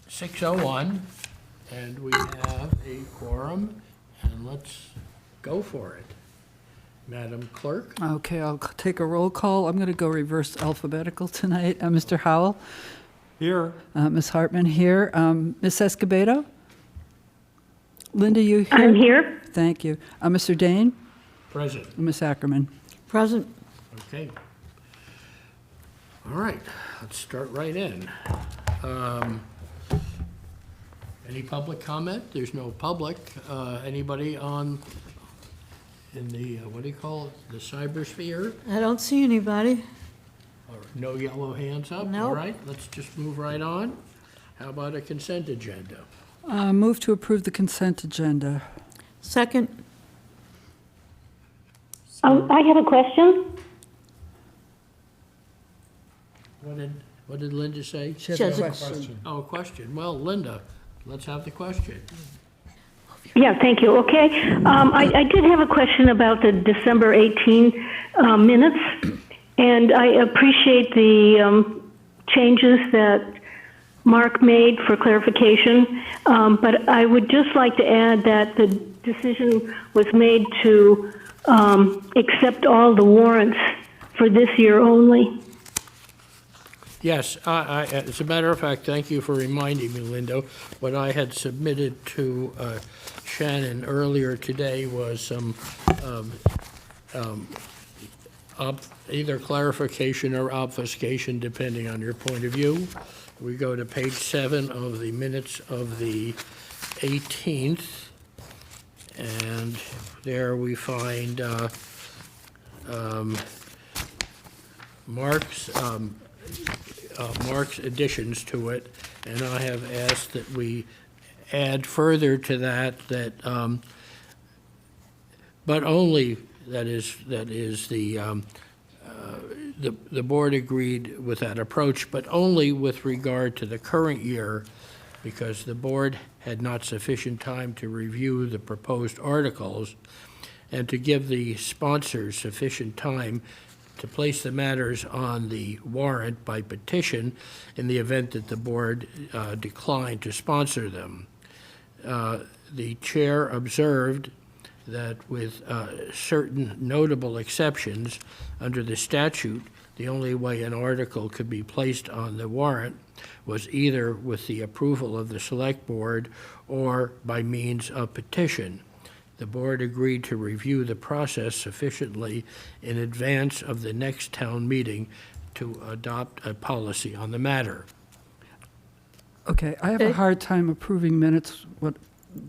6:01, and we have a quorum, and let's go for it. Madam Clerk? Okay, I'll take a roll call. I'm going to go reverse alphabetical tonight. Mr. Howell? Here. Ms. Hartman here. Ms. Escobedo? Linda, you here? I'm here. Thank you. Mr. Dane? Present. Ms. Ackerman? Present. Okay. All right, let's start right in. Any public comment? There's no public. Anybody in the, what do you call it, the cybersphere? I don't see anybody. Or no yellow hands up? All Nope. right, let's just move right on. How about a consent agenda? Move to approve the consent agenda. Second. I have a question. What did Linda say? She has She a has a question. Oh, a question. Well, Linda, let's have the question. Yeah, thank you. Okay. I did have a question about the December 18 minutes, and I appreciate the changes that Mark made for clarification, but I would just like to add that the decision was made to accept all the warrants for this year only. Yes, as a matter of fact, thank you for reminding me, Linda. What I had submitted to Shannon earlier today was some either clarification or obfuscation, depending on your point of view. We go to page 7 of the minutes of the 18th, and there we find Mark's additions to it, and I have asked that we add further to that, but only, that is the board agreed with that approach, but only with regard to the current year, because the board had not sufficient time to review the proposed articles and to give the sponsors sufficient time to place the matters on the warrant by petition in the event that the board declined to sponsor them. The chair observed that with certain notable exceptions under the statute, the only way an article could be placed on the warrant was either with the approval of the select board or by means of petition. The board agreed to review the process sufficiently in advance of the next town meeting to adopt a policy on the matter. Okay, I have a hard time approving minutes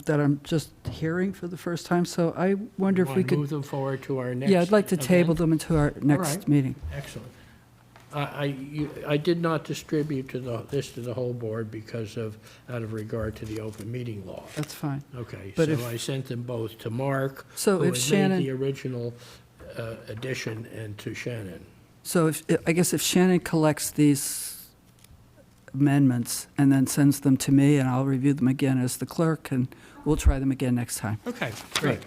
that I'm just hearing for the first time, so I wonder if we Want to could... move them forward to our next Yeah, I'd like to event? table them into our next right. meeting. Excellent. I did not distribute this to the whole board because out of regard to the open meeting law. That's fine. Okay, But so if- I sent them both to Mark, So who if had made Shannon- the original addition, and to Shannon. So I guess if Shannon collects these amendments and then sends them to me, and I'll review them again as the clerk, and we'll try them again next time. Okay, great.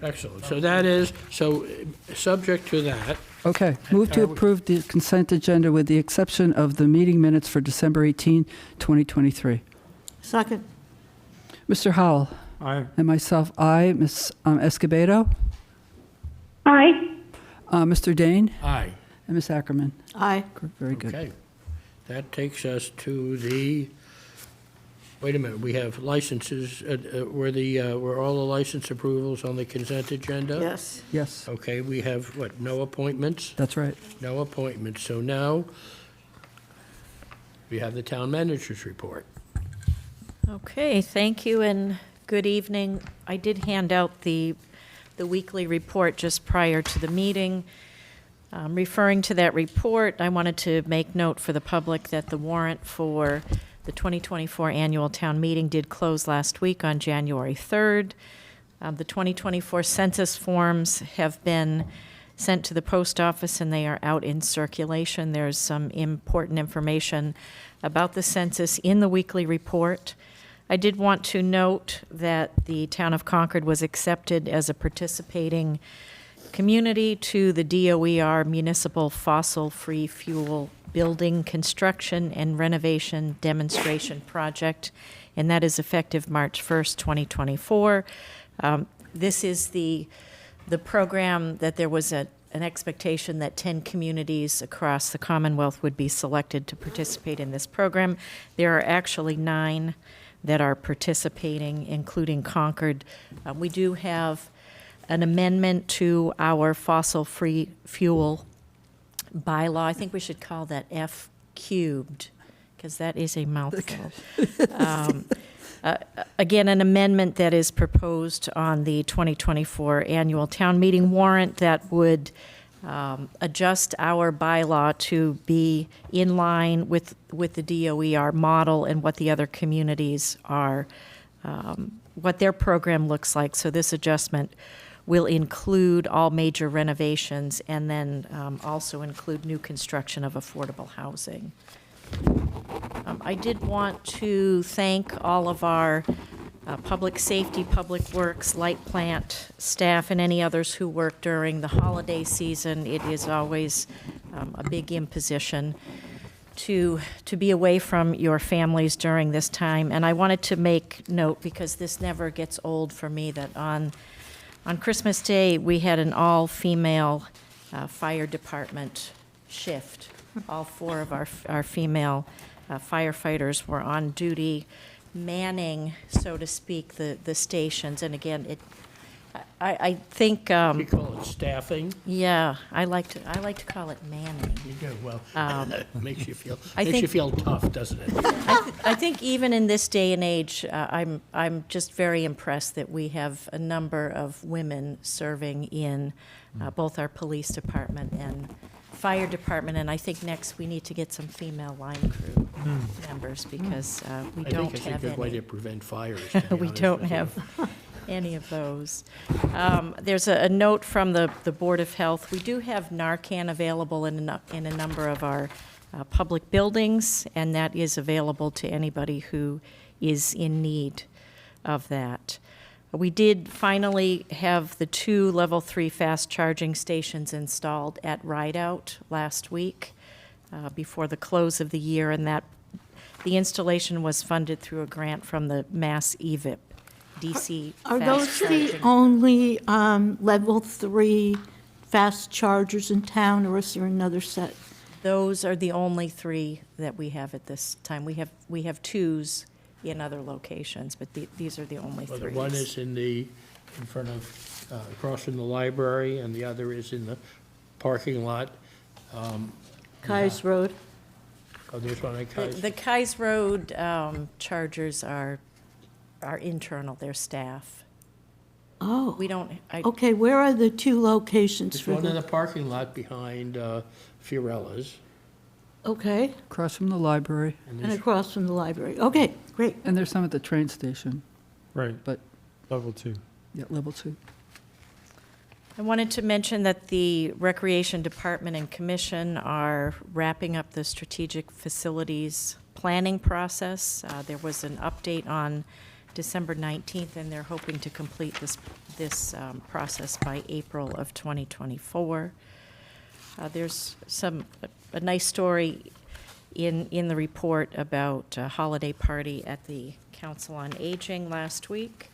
Excellent. So that is, subject to that, Okay, move to Are we- approve the consent agenda with the exception of the meeting minutes for December 18, 2023. Second. Mr. Howell? Aye. And myself, aye. Ms. Escobedo? Aye. Mr. Dane? aye. And Ms. Ackerman? Aye. Very good. Okay. That takes us to the, wait a minute, we have licenses, were all the license approvals on the consent agenda? Yes. Yes, Okay, we have, no appointments? that's right. No appointments. So now, we have the town manager's report. Okay, thank you and good evening. I did hand out the weekly report just prior to the meeting. Referring to that report, I wanted to make note for the public that the warrant for the 2024 annual town meeting did close last week on January 3rd. The 2024 census forms have been sent to the post office and they are out in circulation. There's some important information about the census in the weekly report. I did want to note that the town of Concord was accepted as a participating community to the DOER Municipal Fossil Free Fuel building construction and renovation demonstration project, and that is effective March 1st, 2024. This is the program that there was an expectation that 10 communities across the Commonwealth would be selected to participate in this program. There are actually 9 that are participating, including Concord. We do have an amendment to our fossil-free fuel bylaw. I think we should call that F cubed, because that is a mouthful. Again, an amendment that is proposed on the 2024 annual town meeting warrant that would adjust our bylaw to be in line with the DOER model and what the other communities are, what their program looks like. So this adjustment will include all major renovations and then also include new construction of affordable housing. I did want to thank all of our public safety, public works, light plant staff, and any others who work during the holiday season. It is always a big imposition to be away from your families during this time. And I wanted to make note, because this never gets old for me, that on Christmas Day, we had an all-female fire department shift. All 4 of our female firefighters were on duty, manning, so to speak, the stations. And again, I think, We call it staffing. yeah, I like to call it manning. You do, well, makes you feel, I makes you think- feel tough, doesn't it? I think even in this day and age, I'm just very impressed that we have a number of women serving in both our police department and fire department, and I think next we need to get some female line crew members, because we I don't think it's have a good way any. to prevent fires, to be We honest don't with you. have any of those. There's a note from the Board of Health. We do have Narcan available in a number of our public buildings, and that is available to anybody who is in need of that. We did finally have the 2 level 3 fast charging stations installed at Rideout last week before the close of the year, and that the installation was funded through a grant from the Mass EVIP, DC Are fast those the charging. only level 3 fast chargers in town, or is there another set? Those are the only 3 that we have at this time. We have 2s in other locations, but these are the only 3. Well, the one is in front of, across from the library, and the other is in the parking lot. Kais Road? Oh, there's one at Kai's. The Kais Road chargers are internal, they're staff. Oh, We don't, okay, where are the 2 locations There's for one in the the, parking lot behind Fiorella's, okay, Across from the library, and and there's across from the library. Okay, great. and there's some at the train station, Right, but, level 2. yeah, level 2. I wanted to mention that the Recreation Department and Commission are wrapping up the strategic facilities planning process. There was an update on December 19th, and they're hoping to complete this process by April of 2024. There's a nice story in the report about a holiday party at the Council on Aging last week.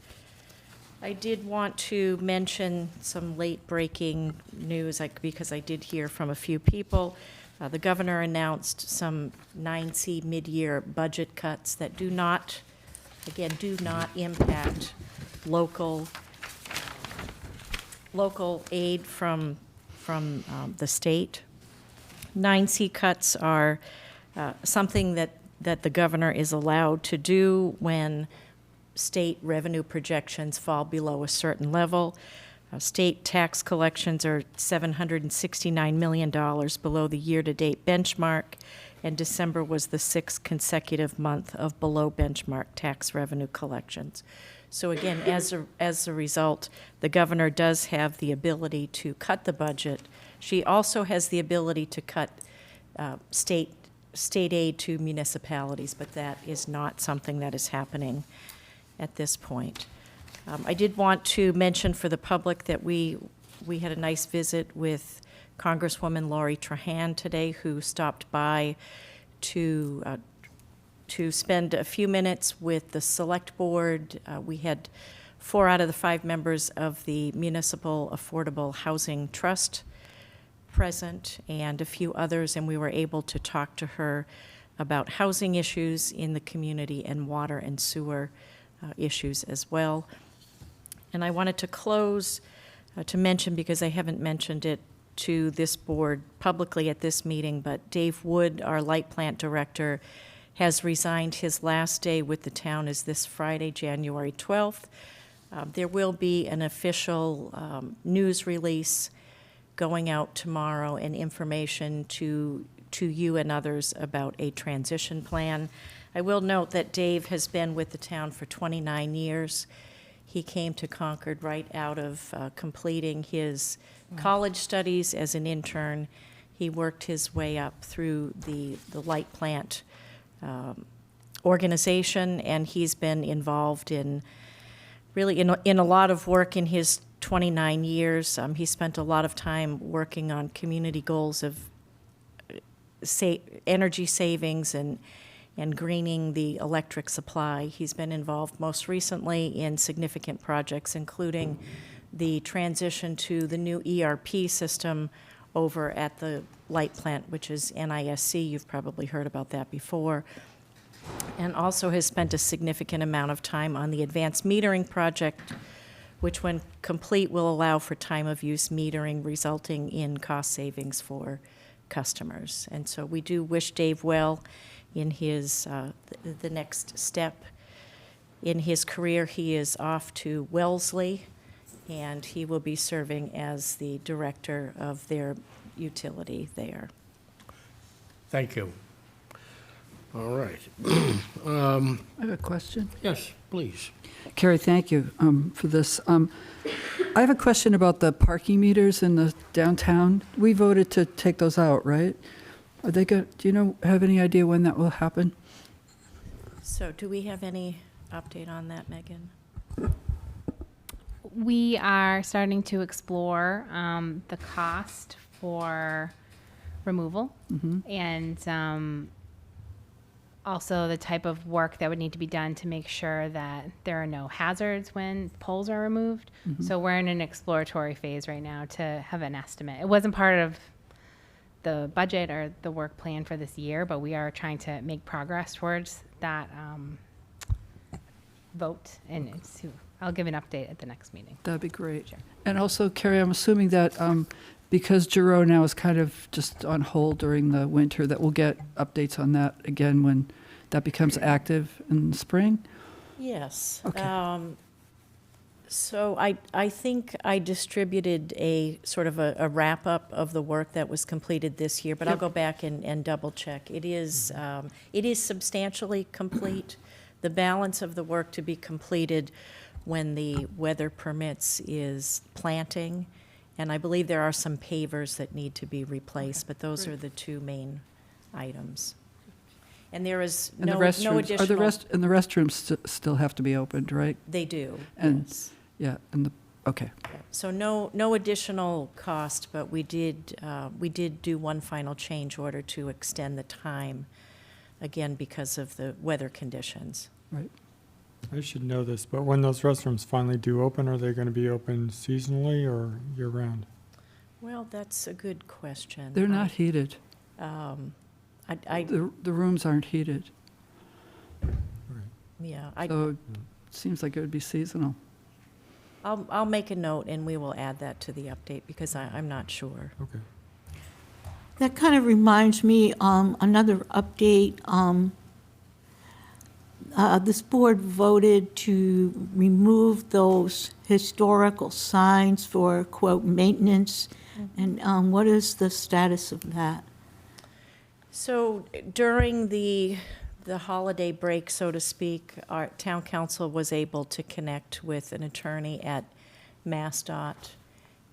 I did want to mention some late-breaking news, because I did hear from a few people. The governor announced some 9C mid-year budget cuts that do not impact local aid from the state. 9C cuts are something that the governor is allowed to do when state revenue projections fall below a certain level. State tax collections are $769 million below the year-to-date benchmark, and December was the 6th consecutive month of below benchmark tax revenue collections. So again, as a result, the governor does have the ability to cut the budget. She also has the ability to cut state aid to municipalities, but that is not something that is happening at this point. I did want to mention for the public that we had a nice visit with Congresswoman Lori Trahan today, who stopped by to spend a few minutes with the Select Board. We had 4 out of the 5 members of the Municipal Affordable Housing Trust present and a few others, and we were able to talk to her about housing issues in the community and water and sewer issues as well. And I wanted to close to mention, because I haven't mentioned it to this board publicly at this meeting, but Dave Wood, our light plant director, has resigned. His last day with the town is this Friday, January 12th. There will be an official news release going out tomorrow and information to you and others about a transition plan. I will note that Dave has been with the town for 29 years. He came to Concord right out of completing his college studies as an intern. He worked his way up through the light plant organization, and he's been involved in really in a lot of work in his 29 years. He spent a lot of time working on community goals of energy savings and greening the electric supply. He's been involved most recently in significant projects, including the transition to the new ERP system over at the light plant, which is NISC. You've probably heard about that before. And also has spent a significant amount of time on the advanced metering project, which when complete will allow for time of use metering, resulting in cost savings for customers. And so we do wish Dave well in his the next step in his career. He is off to Wellesley, and he will be serving as the director of their utility there. Thank you. All right. I have a question. Yes, please. Carrie, thank you for this. I have a question about the parking meters in the downtown. We voted to take those out, right? Are they good? Do you have any idea when that will happen? So do we have any update on that, Megan? We are starting to explore the cost for removal and also the type of work that would need to be done to make sure that there are no hazards when poles are removed. So we're in an exploratory phase right now to have an estimate. It wasn't part of the budget or the work plan for this year, but we are trying to make progress towards that vote, and I'll give an update at the next meeting. That'd be great. Sure. And also, Carrie, I'm assuming that because Giroux now is kind of just on hold during the winter, that we'll get updates on that again when that becomes active in the spring? Yes. Okay. So I think I distributed a sort of a wrap-up of the work that was completed this year, but I'll go back and double-check. It is substantially complete. The balance of the work to be completed when the weather permits is planting, and I believe there are some pavers that need to be replaced, but those are the 2 main items. And there is And no the restrooms, additional. and the restrooms still have to be opened, right? They do, And- yes. Yeah, okay. So no additional cost, but we did do one final change order to extend the time, again, because of the weather conditions. Right. I should know this, but when those restrooms finally do open, are they going to be open seasonally or year-round? Well, that's a good question. They're not heated. I The rooms aren't heated, yeah, so it seems like it would be seasonal. I'll make a note and we will add that to the update because I'm not sure. Okay. That kind of reminds me, another update. This board voted to remove those historical signs for, quote, maintenance. And what is the status of that? So during the holiday break, so to speak, our town council was able to connect with an attorney at MassDOT,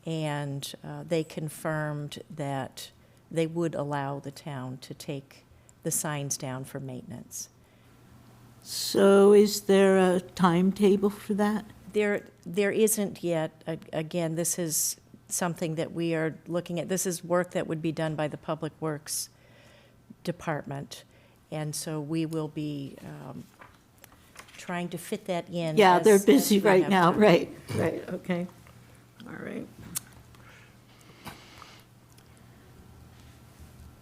and they confirmed that they would allow the town to take the signs down for maintenance. So is there a timetable for that? There isn't yet. Again, this has something that we are looking at. This is work that would be done by the Public Works Department, and so we will be trying to fit that in. Yeah, they're as busy we right have now, time. right, okay. All right.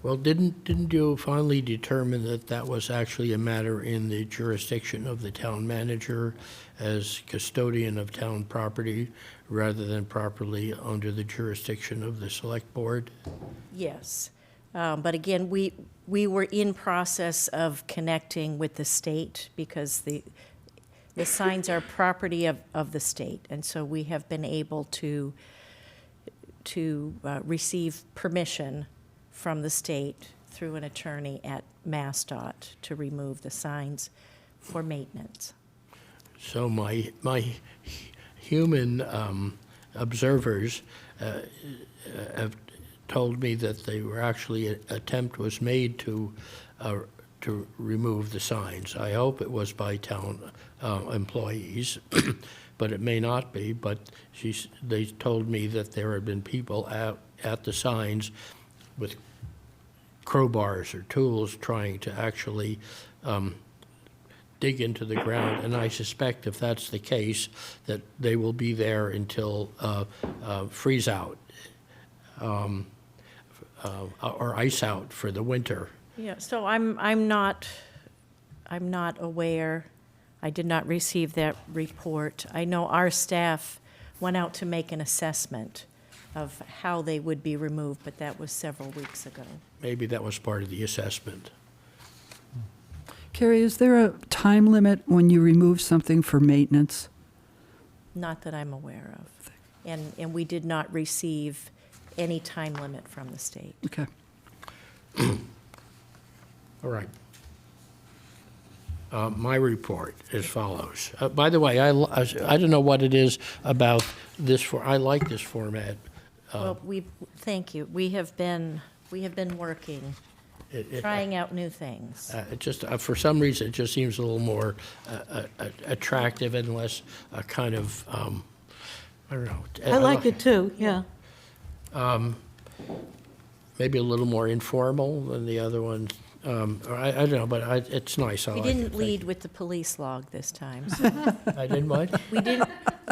Well, didn't you finally determine that that was actually a matter in the jurisdiction of the town manager as custodian of town property rather than properly under the jurisdiction of the select board? Yes. But again, we were in process of connecting with the state because the signs are property of the state. And so we have been able to receive permission from the state through an attorney at MassDOT to remove the signs for maintenance. So my human observers have told me that they were actually, an attempt was made to remove the signs. I hope it was by town employees, but it may not be. But they told me that there had been people out at the signs with crowbars or tools trying to actually dig into the ground. And I suspect if that's the case, that they will be there until freeze out or ice out for the winter. Yeah, so I'm not aware. I did not receive that report. I know our staff went out to make an assessment of how they would be removed, but that was several weeks ago. Maybe that was part of the assessment. Carrie, is there a time limit when you remove something for maintenance? Not that I'm aware of. And we did not receive any time limit from the state. Okay. All right. My report as follows. By the way, I don't know what it is about this, I like this format. Well, thank you. We have been working, trying out new things. It just, for some reason, it just seems a little more attractive and less kind of, I don't know. I like it too, yeah. Maybe a little more informal than the other ones. I don't know, but it's nice. I We like it. didn't Thank lead you. with the police log this time. So I didn't what? we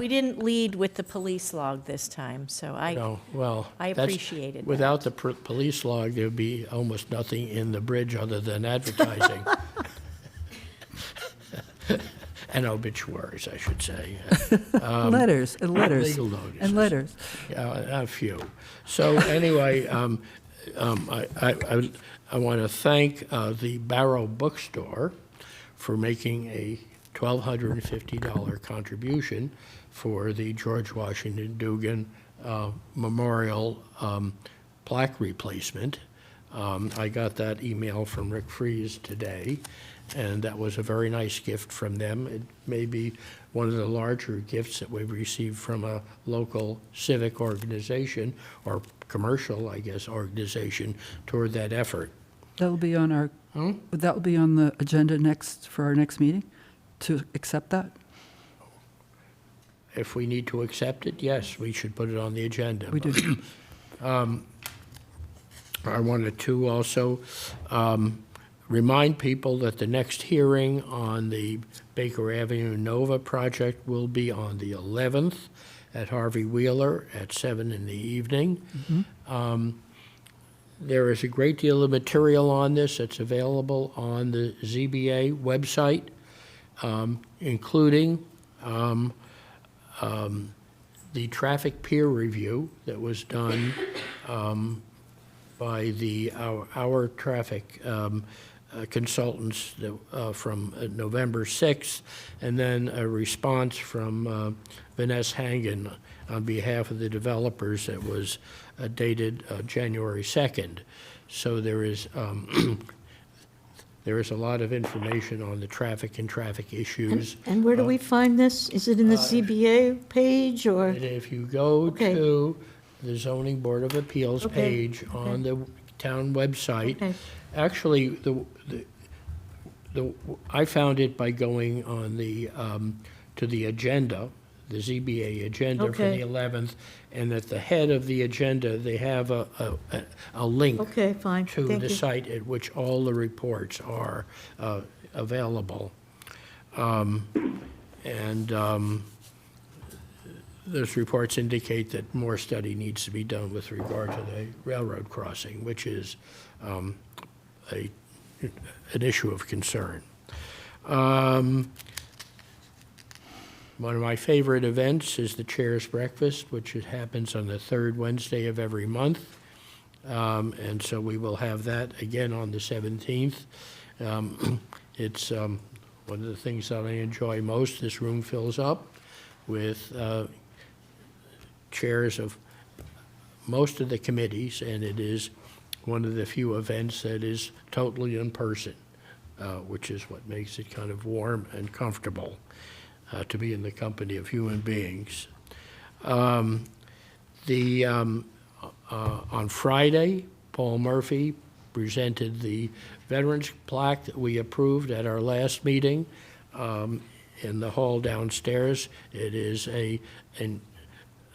didn't lead with the police log this time, so No, well. I that's- appreciated that. Without the police log, there'd be almost nothing in the bridge other than advertising. And obituaries, I should say. Letters, and letters, Legal notices. and letters. Yeah, a few. So anyway, I want to thank the Barrow Bookstore for making a $1,250 contribution for the George Washington Dugan Memorial plaque replacement. I got that email from Rick Fries today, and that was a very nice gift from them. It may be one of the larger gifts that we've received from a local civic organization or commercial, I guess, organization toward that effort. That'll be on our, that'll be on the agenda for our next meeting, to accept that? If we need to accept it, yes, we should put it on the agenda. We do. I wanted to also remind people that the next hearing on the Baker Avenue Nova project will be on the 11th at Harvey Wheeler at 7 in the evening. There is a great deal of material on this that's available on the ZBA website, including the traffic peer review that was done by our traffic consultants from November 6th, and then a response from Vanessa Hangen on behalf of the developers that was dated January 2nd. So there is there is a lot of information on the traffic and traffic issues. And where do we find this? Is it in the CBA page, or? And if you go Okay. to the Zoning Board of Appeals Okay, page on the town website, Okay. actually, I found it by going on to the agenda. the ZBA agenda for Okay. the 11th, and at the head of the agenda, they have a link Okay, fine, to thank the you. site at which all the reports are available. And those reports indicate that more study needs to be done with regard to the railroad crossing, which is an issue of concern. One of my favorite events is the Chair's Breakfast, which happens on the third Wednesday of every month. And so we will have that again on the 17th. It's one of the things that I enjoy most. This room fills up with chairs of most of the committees, and it is one of the few events that is totally in person, which is what makes it kind of warm and comfortable to be in the company of human beings. On Friday, Paul Murphy presented the Veterans Plaque that we approved at our last meeting in the hall downstairs. It is a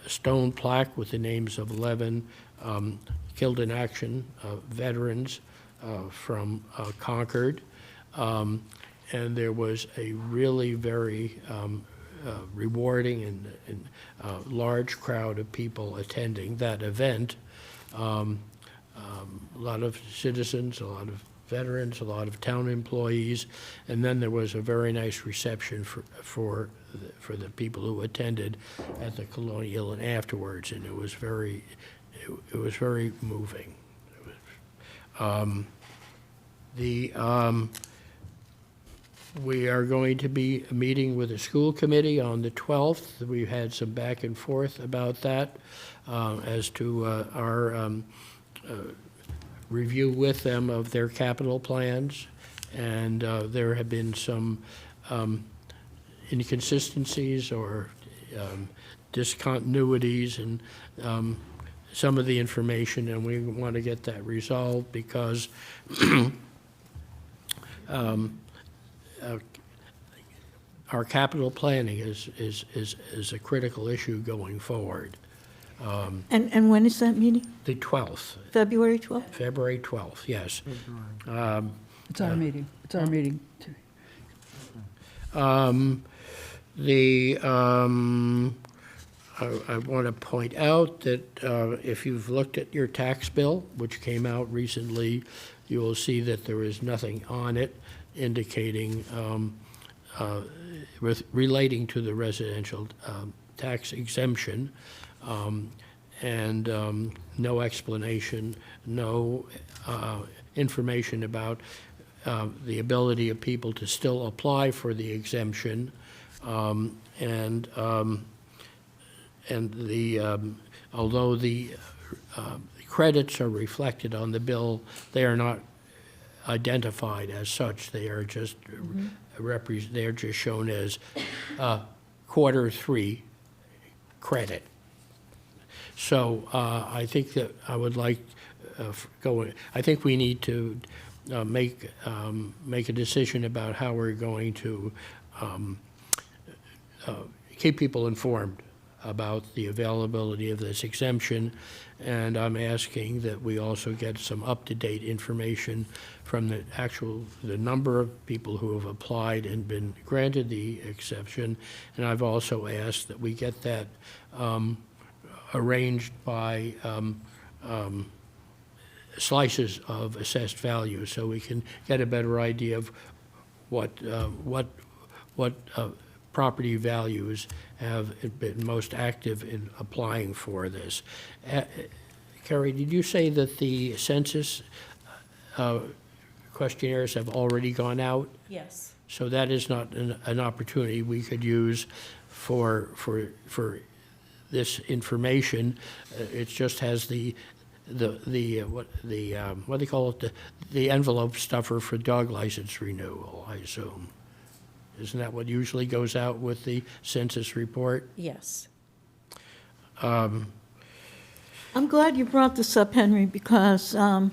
stone plaque with the names of 11 killed in action veterans from Concord. And there was a really very rewarding and large crowd of people attending that event. A lot of citizens, a lot of veterans, a lot of town employees, and then there was a very nice reception for the people who attended at the Colonial and afterwards, and it was very moving. We are going to be meeting with the school committee on the 12th. We've had some back and forth about that as to our review with them of their capital plans. And there have been some inconsistencies or discontinuities in some of the information, and we want to get that resolved because our capital planning is a critical issue going forward. And when is that meeting? The 12th, February 12th? February 12th, yes. It's our meeting. It's our meeting. I want to point out that if you've looked at your tax bill, which came out recently, you will see that there is nothing on it indicating relating to the residential tax exemption, and no explanation, no information about the ability of people to still apply for the exemption, and although the credits are reflected on the bill, they are not identified as such. They are just they're just shown as Q3 credit. So I think that I would like I think we need to make a decision about how we're going to keep people informed about the availability of this exemption, and I'm asking that we also get some up-to-date information from the number of people who have applied and been granted the exception, and I've also asked that we get that arranged by slices of assessed value, so we can get a better idea of what property values have been most active in applying for this. Carrie, did you say that the census questionnaires have already gone out? Yes. So that is not an opportunity we could use for this information. It just has what do they call it, the envelope stuffer for dog license renewal, I assume. Isn't that what usually goes out with the census report? Yes. I'm glad you brought this up, Henry, because I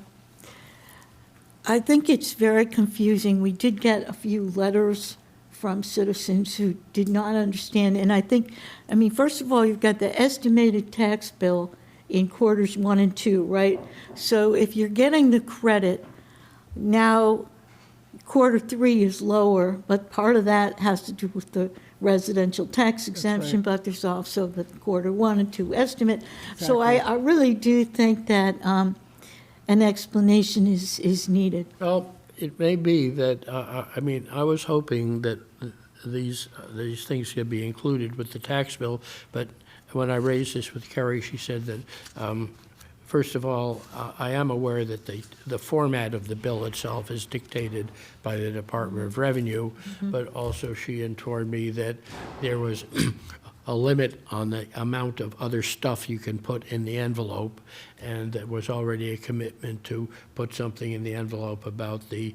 think it's very confusing. We did get a few letters from citizens who did not understand. And I think, I mean, first of all, you've got the estimated tax bill in quarters 1 and 2, right? So if you're getting the credit, now quarter 3 is lower, but part of that has to do with the residential tax exemption, but there's also the quarter 1 and 2 estimate. So I really do think that an explanation is needed. Well, it may be that, I mean, I was hoping that these things could be included with the tax bill, but when I raised this with Kerry, she said that, first of all, I am aware that the format of the bill itself is dictated by the Department of Revenue, but also she informed me that there was a limit on the amount of other stuff you can put in the envelope, and there was already a commitment to put something in the envelope about the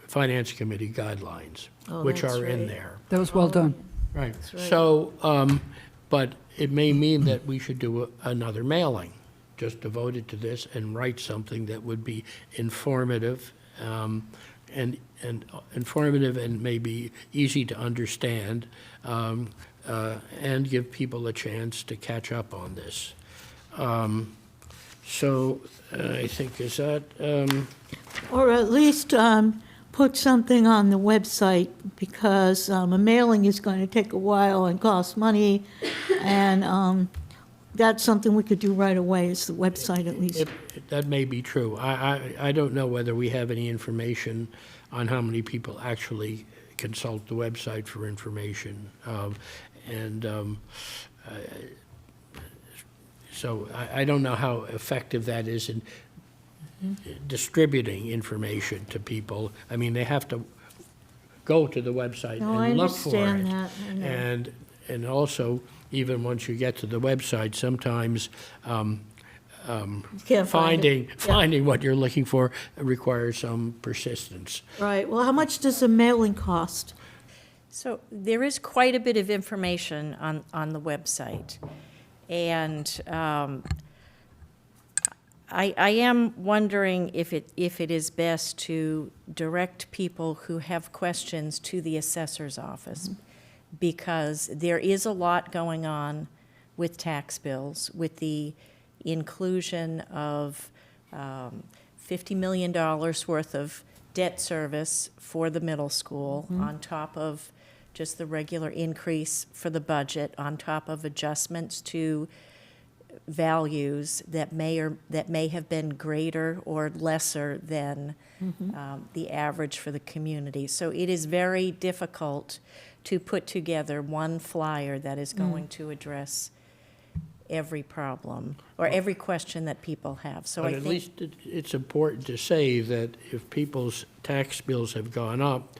Finance Committee guidelines, which that's are in right. there. That was well done. Right. right. So, but it may mean that we should do another mailing, just devoted to this, and write something that would be informative, and informative and maybe easy to understand, and give people a chance to catch up on this. So I think is that, Or at least put something on the website, because a mailing is going to take a while and cost money, and that's something we could do right away, is the website at least. that may be true. I don't know whether we have any information on how many people actually consult the website for information. So I don't know how effective that is in distributing information to people. I mean, they have to go to the website No, I and look for it. understand that. I know. And also, even once you get to the website, sometimes You can't find it. finding what you're looking for requires some persistence. Right, well, how much does a mailing cost? So there is quite a bit of information on the website. And I am wondering if it is best to direct people who have questions to the assessor's office, because there is a lot going on with tax bills, with the inclusion of $50 million worth of debt service for the middle school, on top of just the regular increase for the budget, on top of adjustments to values that may have been greater or lesser than the average for the community. So it is very difficult to put together one flyer that is going to address every problem or every question that people have. So But I at think least it's important to say that if people's tax bills have gone up,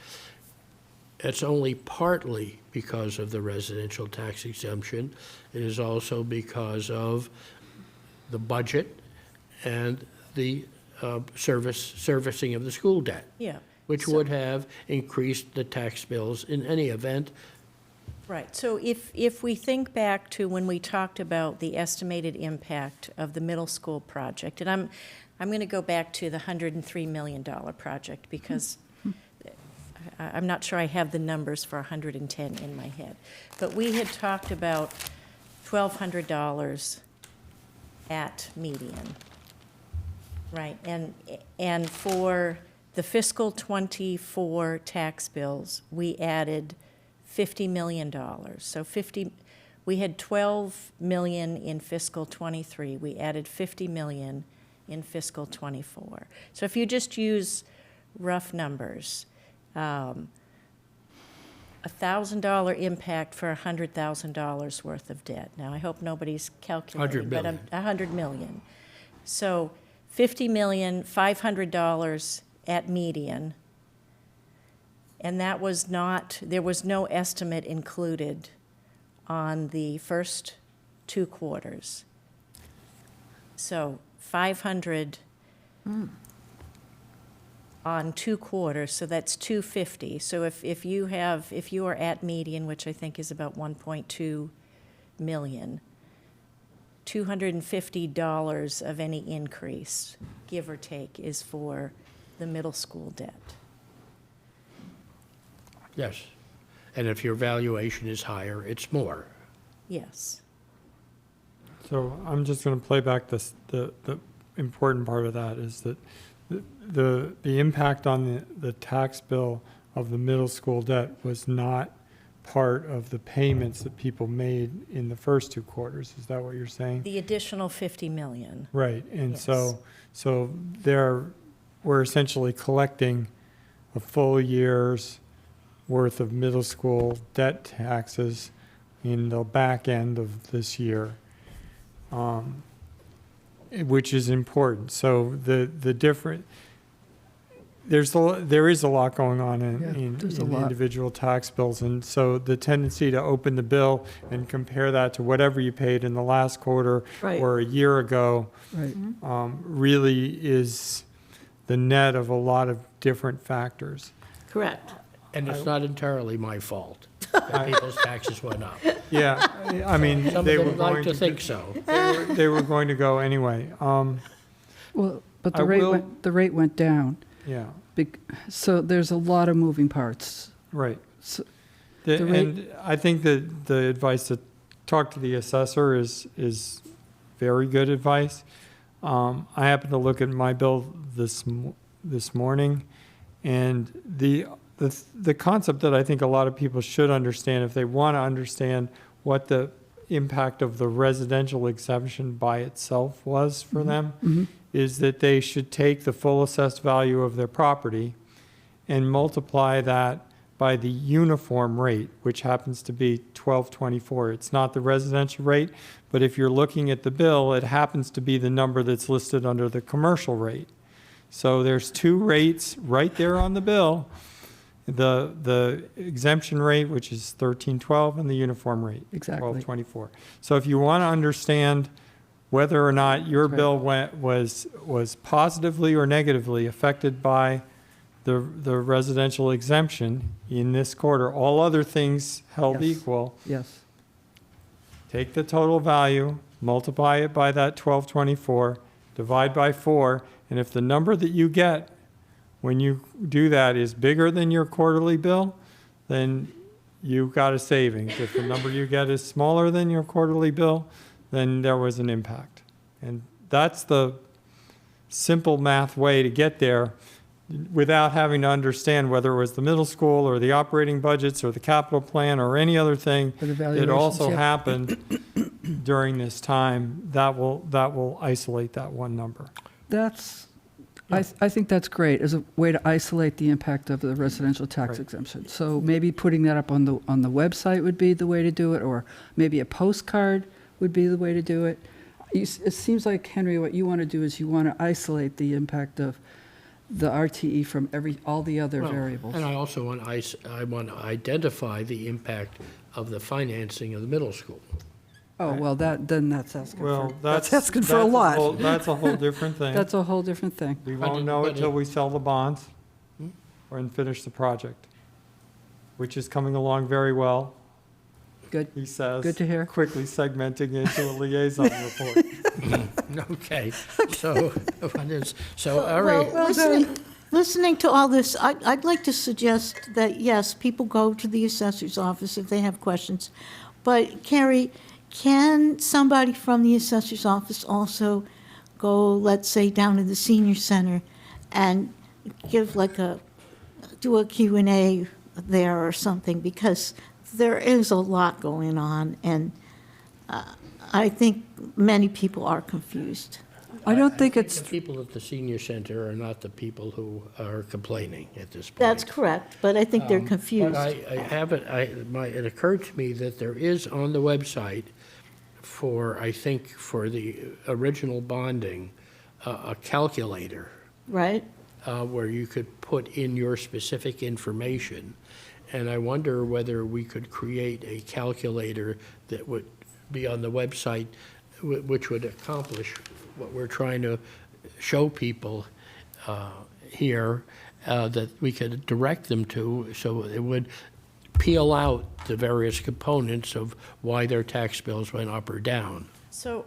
it's only partly because of the residential tax exemption. It is also because of the budget and the servicing of the school debt, yeah. which So- would have increased the tax bills in any event. Right, so if we think back to when we talked about the estimated impact of the middle school project, and I'm going to go back to the $103 million project, because I'm not sure I have the numbers for 110 in my head. But we had talked about $1,200 at median, right? And for the fiscal '24 tax bills, we added $50 million. So we had 12 million in fiscal '23. We added 50 million in fiscal '24. So if you just use rough numbers, $1,000 impact for $100,000 worth of debt. Now, I hope nobody's calculating, 100 but million. 100 million. So 50 million, $500 at median. And that was not, there was no estimate included on the first 2 quarters. So 500 on 2 quarters, so that's 250. So if you are at median, which I think is about 1.2 million, $250 of any increase, give or take, is for the middle school debt. Yes. And if your valuation is higher, it's more. Yes. So I'm just going to play back the important part of that is that the impact on the tax bill of the middle school debt was not part of the payments that people made in the first 2 quarters. Is that what you're saying? The additional 50 million. Right, and Yes. so we're essentially collecting a full year's worth of middle school debt taxes in the back end of this year, which is important. So the different, there is a lot going on in there's a in lot. individual tax bills, and so the tendency to open the bill and compare that to whatever you paid in the last quarter Right. or a year ago Right. really is the net of a lot of different factors. Correct. And it's not entirely my fault that people's taxes went up. Yeah, I mean, Some of they were them like going to think so. they were going to go anyway. Well, but I the rate will- went down. Yeah, So there's a lot of moving parts. right. So the rate- And I think that the advice to talk to the assessor is very good advice. I happened to look at my bill this morning, and the concept that I think a lot of people should understand, if they want to understand what the impact of the residential exemption by itself was for them, is that they should take the full assessed value of their property and multiply that by the uniform rate, which happens to be 1224. It's not the residential rate, but if you're looking at the bill, it happens to be the number that's listed under the commercial rate. So there's 2 rates right there on the bill. The exemption rate, which is 1312, and the uniform rate, Exactly. 1224. So if you want to understand whether or not your Right. bill was positively or negatively affected by the residential exemption in this quarter, all other things held Yes. equal, Yes. take the total value, multiply it by that 1224, divide by 4, and if the number that you get when you do that is bigger than your quarterly bill, then you've got a savings. If the number you get is smaller than your quarterly bill, then there was an impact. And that's the simple math way to get there without having to understand whether it was the middle school or the operating budgets or the capital plan or any other thing Or the that valuations, also yeah. happened during this time. That will isolate that one number. I think that's great as a way to isolate the impact of the residential tax Right. exemption. So maybe putting that up on the website would be the way to do it, or maybe a postcard would be the way to do it. It seems like, Henry, what you want to do is you want to isolate the impact of the RTE from all the other Well, variables. And I also want to identify the impact of the financing of the middle school. Oh, well, then that's asking Well, for, that's asking for a that's lot. That's a whole different thing. That's a whole different thing. We But won't it- know but it till it- we sell the bonds and finish the project, which is coming along very well, Good. he says. Good to hear. Quickly segmenting into a liaison report. Okay, so, all right. Well, listening to all this, I'd like to suggest that, yes, people go to the assessor's office if they have questions. But Carrie, can somebody from the assessor's office also go, let's say, down to the senior center and give do a Q&A there or something? Because there is a lot going on, and I think many people are confused. I don't think The it's, people at the senior center are not the people who are complaining at this point. That's correct, but I think they're But confused. it occurred to me that there is on the website for the original bonding, a calculator Right? where you could put in your specific information. And I wonder whether we could create a calculator that would be on the website, which would accomplish what we're trying to show people here, that we could direct them to, so it would peel out the various components of why their tax bills went up or down. So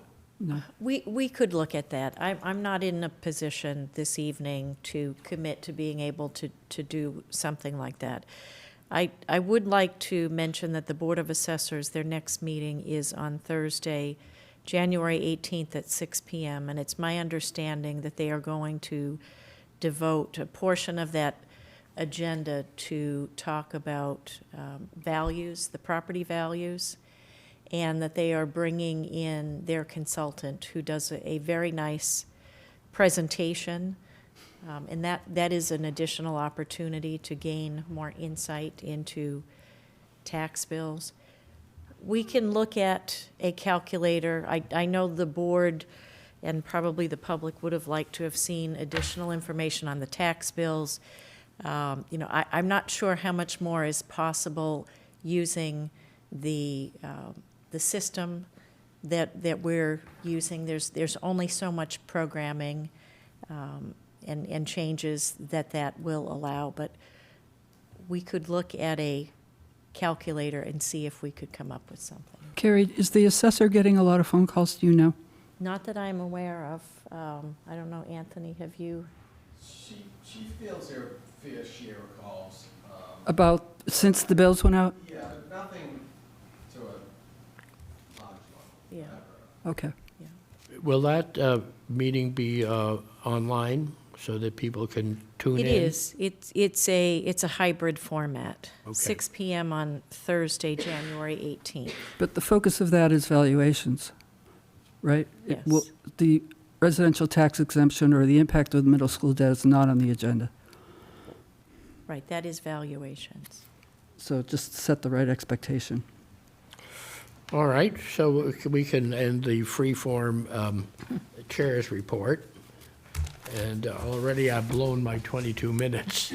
we could look at that. I'm not in a position this evening to commit to being able to do something like that. I would like to mention that the Board of Assessors, their next meeting is on Thursday, January 18th at 6 p.m., and it's my understanding that they are going to devote a portion of that agenda to talk about values, the property values, and that they are bringing in their consultant who does a very nice presentation. And that is an additional opportunity to gain more insight into tax bills. We can look at a calculator. I know the board and probably the public would have liked to have seen additional information on the tax bills. I'm not sure how much more is possible using the system that we're using. There's only so much programming and changes that will allow, but we could look at a calculator and see if we could come up with something. Carrie, is the assessor getting a lot of phone calls, do you know? Not that I'm aware of. I don't know, Anthony, have you? She feels her fair share of calls. About, since the bills went out? Yeah, but nothing to a large level. Yeah. Okay. Will that meeting be online so that people can tune in? It is. It's a hybrid format. Okay. 6 p.m. on Thursday, January 18th. But the focus of that is valuations, right? Yes. The residential tax exemption or the impact of the middle school debt is not on the agenda. Right, that is valuations. So just set the right expectation. All right, so we can end the free-form chair's report. And already I've blown my 22 minutes.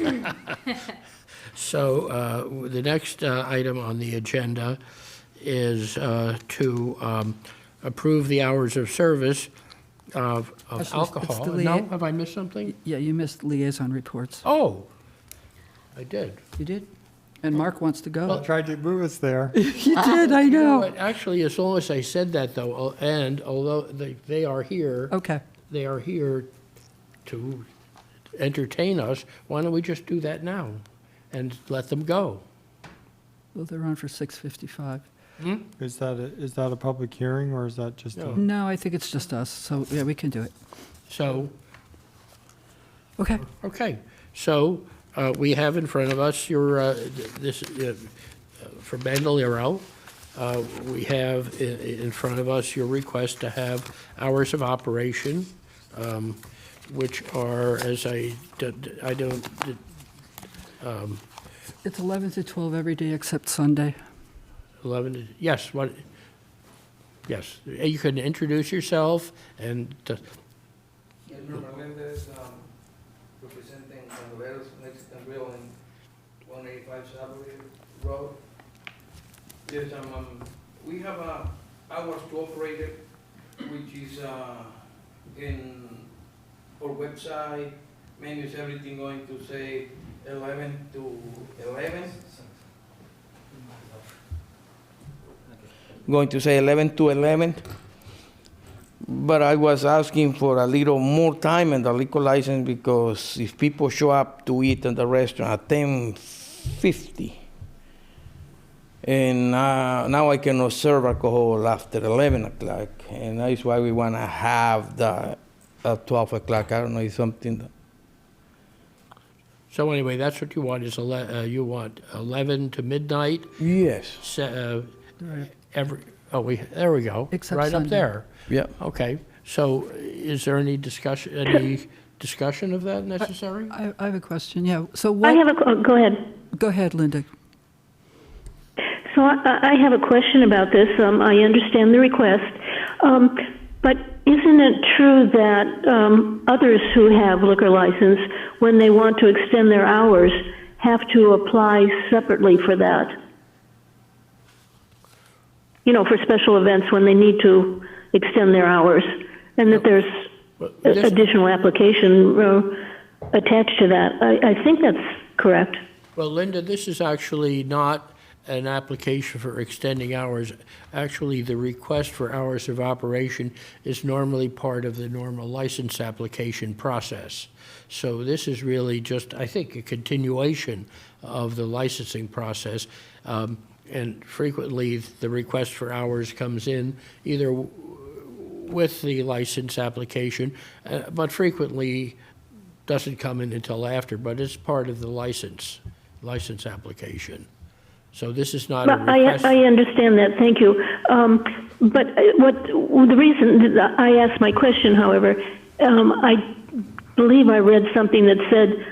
So the next item on the agenda is to approve the hours of service of Actually, it's alcohol. the No, have I missed something? Yeah, you missed liaison reports. Oh, I did. You did? And Mark wants to go. I tried to move us there. You did, I You know know. what, actually, as long as I said that, though, and although they are here, Okay. they are here to entertain us, why don't we just do that now and let them go? Well, they're on for 6:55. Is that a public hearing, or is that just No. a? No, I think it's just us, so yeah, we can do it. So, Okay. okay, so we have in front of us your, this, for Bandolero, we have in front of us your request to have hours of operation, which are, as I don't, It's 11 to 12 every day except Sunday. 11, yes, what, yes, you can introduce yourself and, Yes, Norma Mendez, representing Bandoleros Mexican Grill in 185 Savoy Road. Yes, we have hours to operate it, which is in our website, menus, everything going to say 11 to 11. Going to say 11 to 11. But I was asking for a little more time in the liquor license because if people show up to eat in the restaurant at 10:50, and now I cannot serve alcohol after 11 o'clock, and that's why we want to have the at 12 o'clock. I don't know, it's something that, so anyway, that's what you want, is you want 11 to midnight, yes, there we go. Except right up Sunday. there. yeah. Okay, so is there any discussion of that necessary? I have a question, yeah. So I what, have go ahead. go ahead, Linda. So I have a question about this. I understand the request, but isn't it true that others who have liquor license, when they want to extend their hours, have to apply separately for that? You know, for special events when they need to extend their hours, and that there's Well, this- additional application attached to that. I think that's correct. Well, Linda, this is actually not an application for extending hours. Actually, the request for hours of operation is normally part of the normal license application process. So this is really just, I think, a continuation of the licensing process. And frequently, the request for hours comes in either with the license application, but frequently doesn't come in until after, but it's part of the license application. So this is not a But request. I understand that, thank you. But the reason that I asked my question, however, I believe I read something that said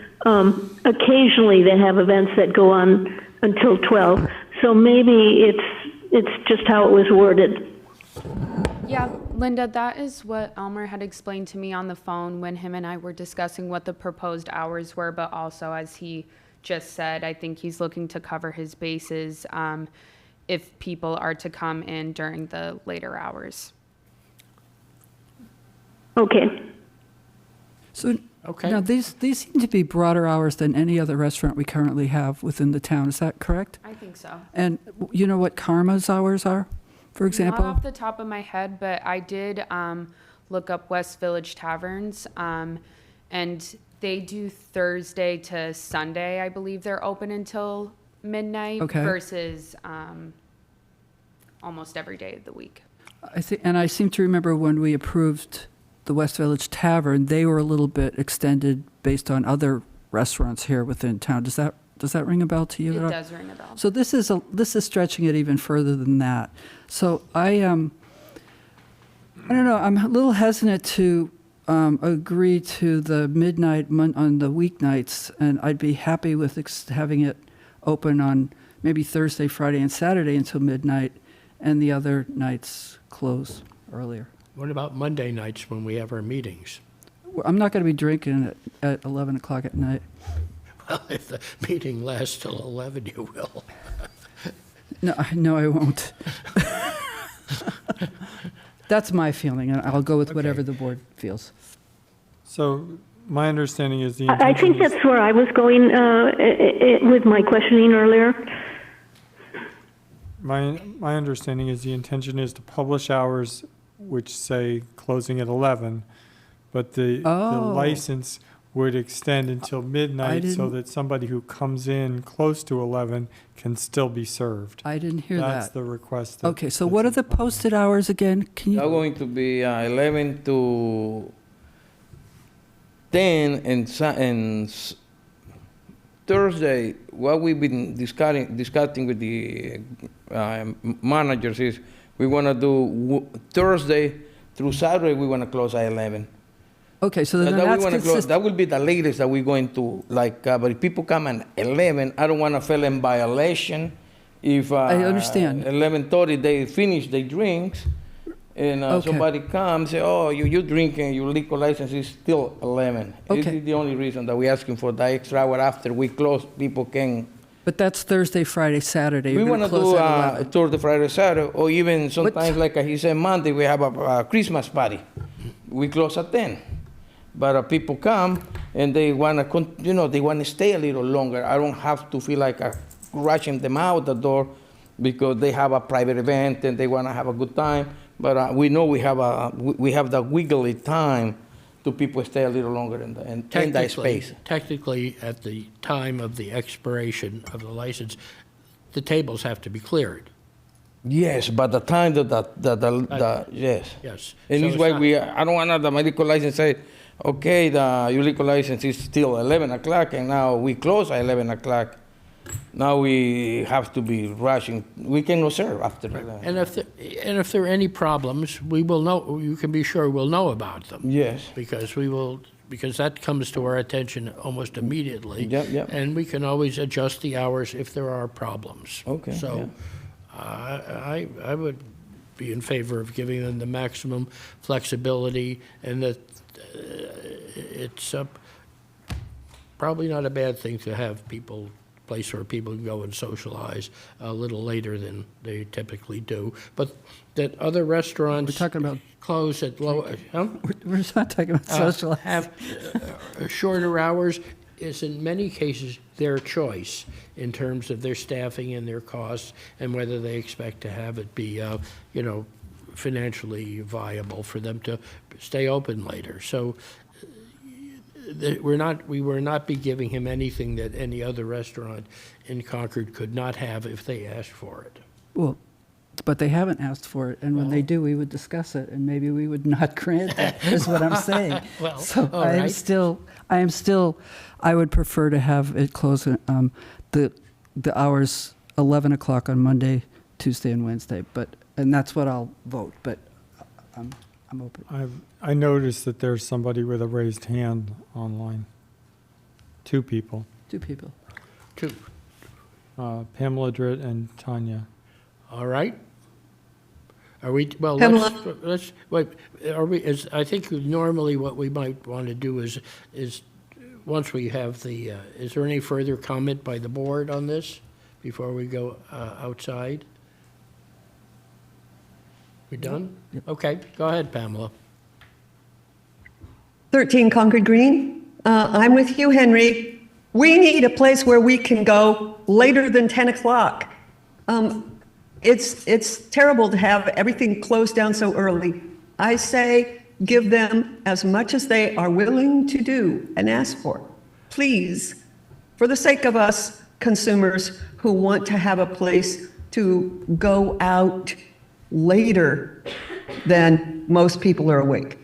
occasionally they have events that go on until 12. So maybe it's just how it was worded. Yeah, Linda, that is what Elmer had explained to me on the phone when him and I were discussing what the proposed hours were, but also, as he just said, I think he's looking to cover his bases if people are to come in during the later hours. Okay. So Okay. now these seem to be broader hours than any other restaurant we currently have within the town. Is that correct? I think so. And you know what Karma's hours are, for example? Not off the top of my head, but I did look up West Village Taverns, and they do Thursday to Sunday. I believe they're open until midnight Okay. versus almost every day of the week. I seem to remember when we approved the West Village Tavern, they were a little bit extended based on other restaurants here within town. Does that ring a bell to you? It does ring a bell. So this is stretching it even further than that. So I don't know. I'm a little hesitant to agree to the midnight on the weeknights, and I'd be happy with having it open on maybe Thursday, Friday, and Saturday until midnight, and the other nights close earlier. What about Monday nights when we have our meetings? I'm not going to be drinking at 11 o'clock at night. Well, if the meeting lasts till 11, you will. No, I won't. That's my feeling, and I'll go with whatever the board feels. So my understanding is the I think intention is, that's where I was going with my questioning earlier. my understanding is the intention is to publish hours which say closing at 11, but the Oh. license would extend until midnight so didn't- that somebody who comes in close to 11 can still be served. I didn't hear That's that. the request. that- Okay, so what are the posted hours again? Can They're you, going to be 11 to 10, and Thursday, what we've been discussing with the managers is we want to do Thursday through Saturday, we want to close at 11. okay, so then That we that's wanna close- consistent. that will be the latest that we're going to, like, but if people come at 11, I don't want to feel in violation. If I understand. 11:30 they finish their drinks, and Okay. somebody comes, say, oh, you drinking, your liquor license is still 11. This Okay. is the only reason that we're asking for the extra hour after we close, people can. But that's Thursday, Friday, Saturday. We You're want going to to close do at 11. Thursday, Friday, Saturday, or even sometimes, like he said, Monday, we have a Christmas party. We close at 10. But people come and they want to, they want to stay a little longer. I don't have to feel like rushing them out the door because they have a private event and they want to have a good time. But we know we have the wiggly time to people stay a little longer in that space. Technically, at the time of the expiration of the license, the tables have to be cleared. Yes, but the time yes. Yes. And So this it's way not- I don't want the medical license say, okay, your liquor license is still 11 o'clock and now we close at 11 o'clock. Now we have to be rushing. We cannot serve after that. And if there are any problems, we will know, you can be sure we'll know about them. Yes. Because that comes to our attention almost immediately. Yep. And we can always adjust the hours if there are problems. Okay, So I would be in favor of giving them the maximum flexibility, and that it's probably not a bad thing to have place where people can go and socialize a little later than they typically do. But that other restaurants We're talking about, close at low, huh? we're not talking about social. Have shorter hours. is in many cases their choice in terms of their staffing and their costs and whether they expect to have it be, financially viable for them to stay open later. So we were not be giving him anything that any other restaurant in Concord could not have if they asked for it. Well, but they haven't asked for it, and when they do, we would discuss it, and maybe we would not grant that, is what I'm saying. Well, So all I am right. still, I would prefer to have it close, the hours 11 o'clock on Monday, Tuesday, and Wednesday, and that's what I'll vote, but I'm open. I noticed that there's somebody with a raised hand online. 2 people, 2 people. Two. Pamela Dritt and Tanya. All right? Are we, well, Pamela? let's, wait, I think normally what we might want to do is once we have is there any further comment by the board on this before we go outside? We done? Yep. Okay, go ahead, Pamela. 13 Concord Green. I'm with you, Henry. We need a place where we can go later than 10 o'clock. It's terrible to have everything closed down so early. I say give them as much as they are willing to do and ask for. Please, for the sake of us consumers who want to have a place to go out later than most people are awake.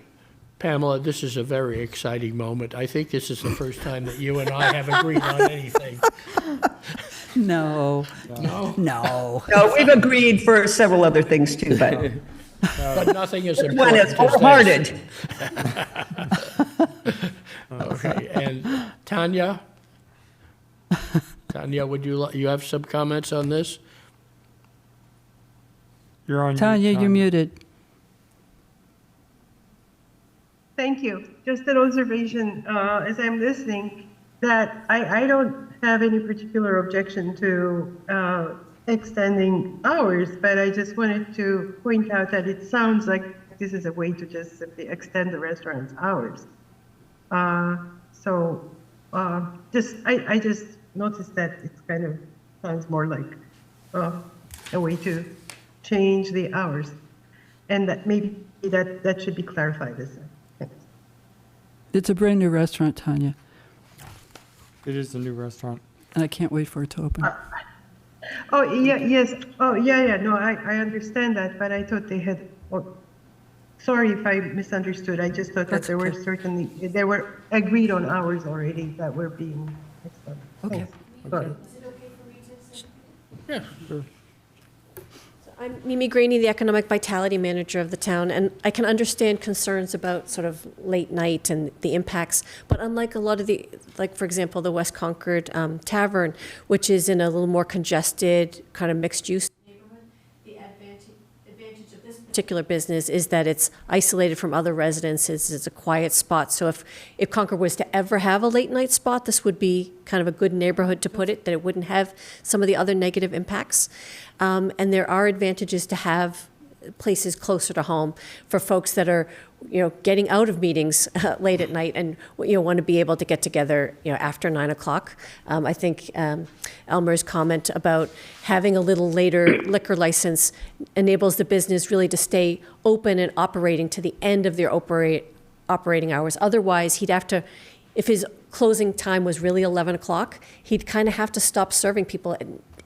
Pamela, this is a very exciting moment. I think this is the first time that you and I have agreed on anything. No. No? No. No, we've agreed for several other things too, but But nothing is this one important is as this. wholehearted. Okay, and Tanya? Tanya, would you have some comments on this? You're on. Tanya, you're muted. Thank you. Just an observation as I'm listening that I don't have any particular objection to extending hours, but I just wanted to point out that it sounds like this is a way to just simply extend the restaurant's hours. I just noticed that it kind of sounds more like a way to change the hours, and that maybe that should be clarified as well. It's a brand-new restaurant, Tanya, It is a new restaurant. and I can't wait for it to open. Oh, yeah, yes. Oh, yeah. No, I understand that, but I thought they had, sorry if I misunderstood. I just thought that That's there were okay. they were agreed on hours already that were being extended. Okay. Thanks. Sorry. Yeah, sure. I'm Mimi Graney, the Economic Vitality Manager of the town, and I can understand concerns about sort of late night and the impacts, but unlike a lot of like, for example, the West Concord Tavern, which is in a little more congested, kind of mixed-use neighborhood, the advantage of this particular business is that it's isolated from other residences, it's a quiet spot, so if Concord was to ever have a late-night spot, this would be kind of a good neighborhood to put it, that it wouldn't have some of the other negative impacts. And there are advantages to have places closer to home for folks that are, getting out of meetings late at night and, want to be able to get together, after 9 o'clock. I think Elmer's comment about having a little later liquor license enables the business really to stay open and operating to the end of their operating hours. Otherwise, he'd have to, if his closing time was really 11 o'clock, he'd kind of have to stop serving people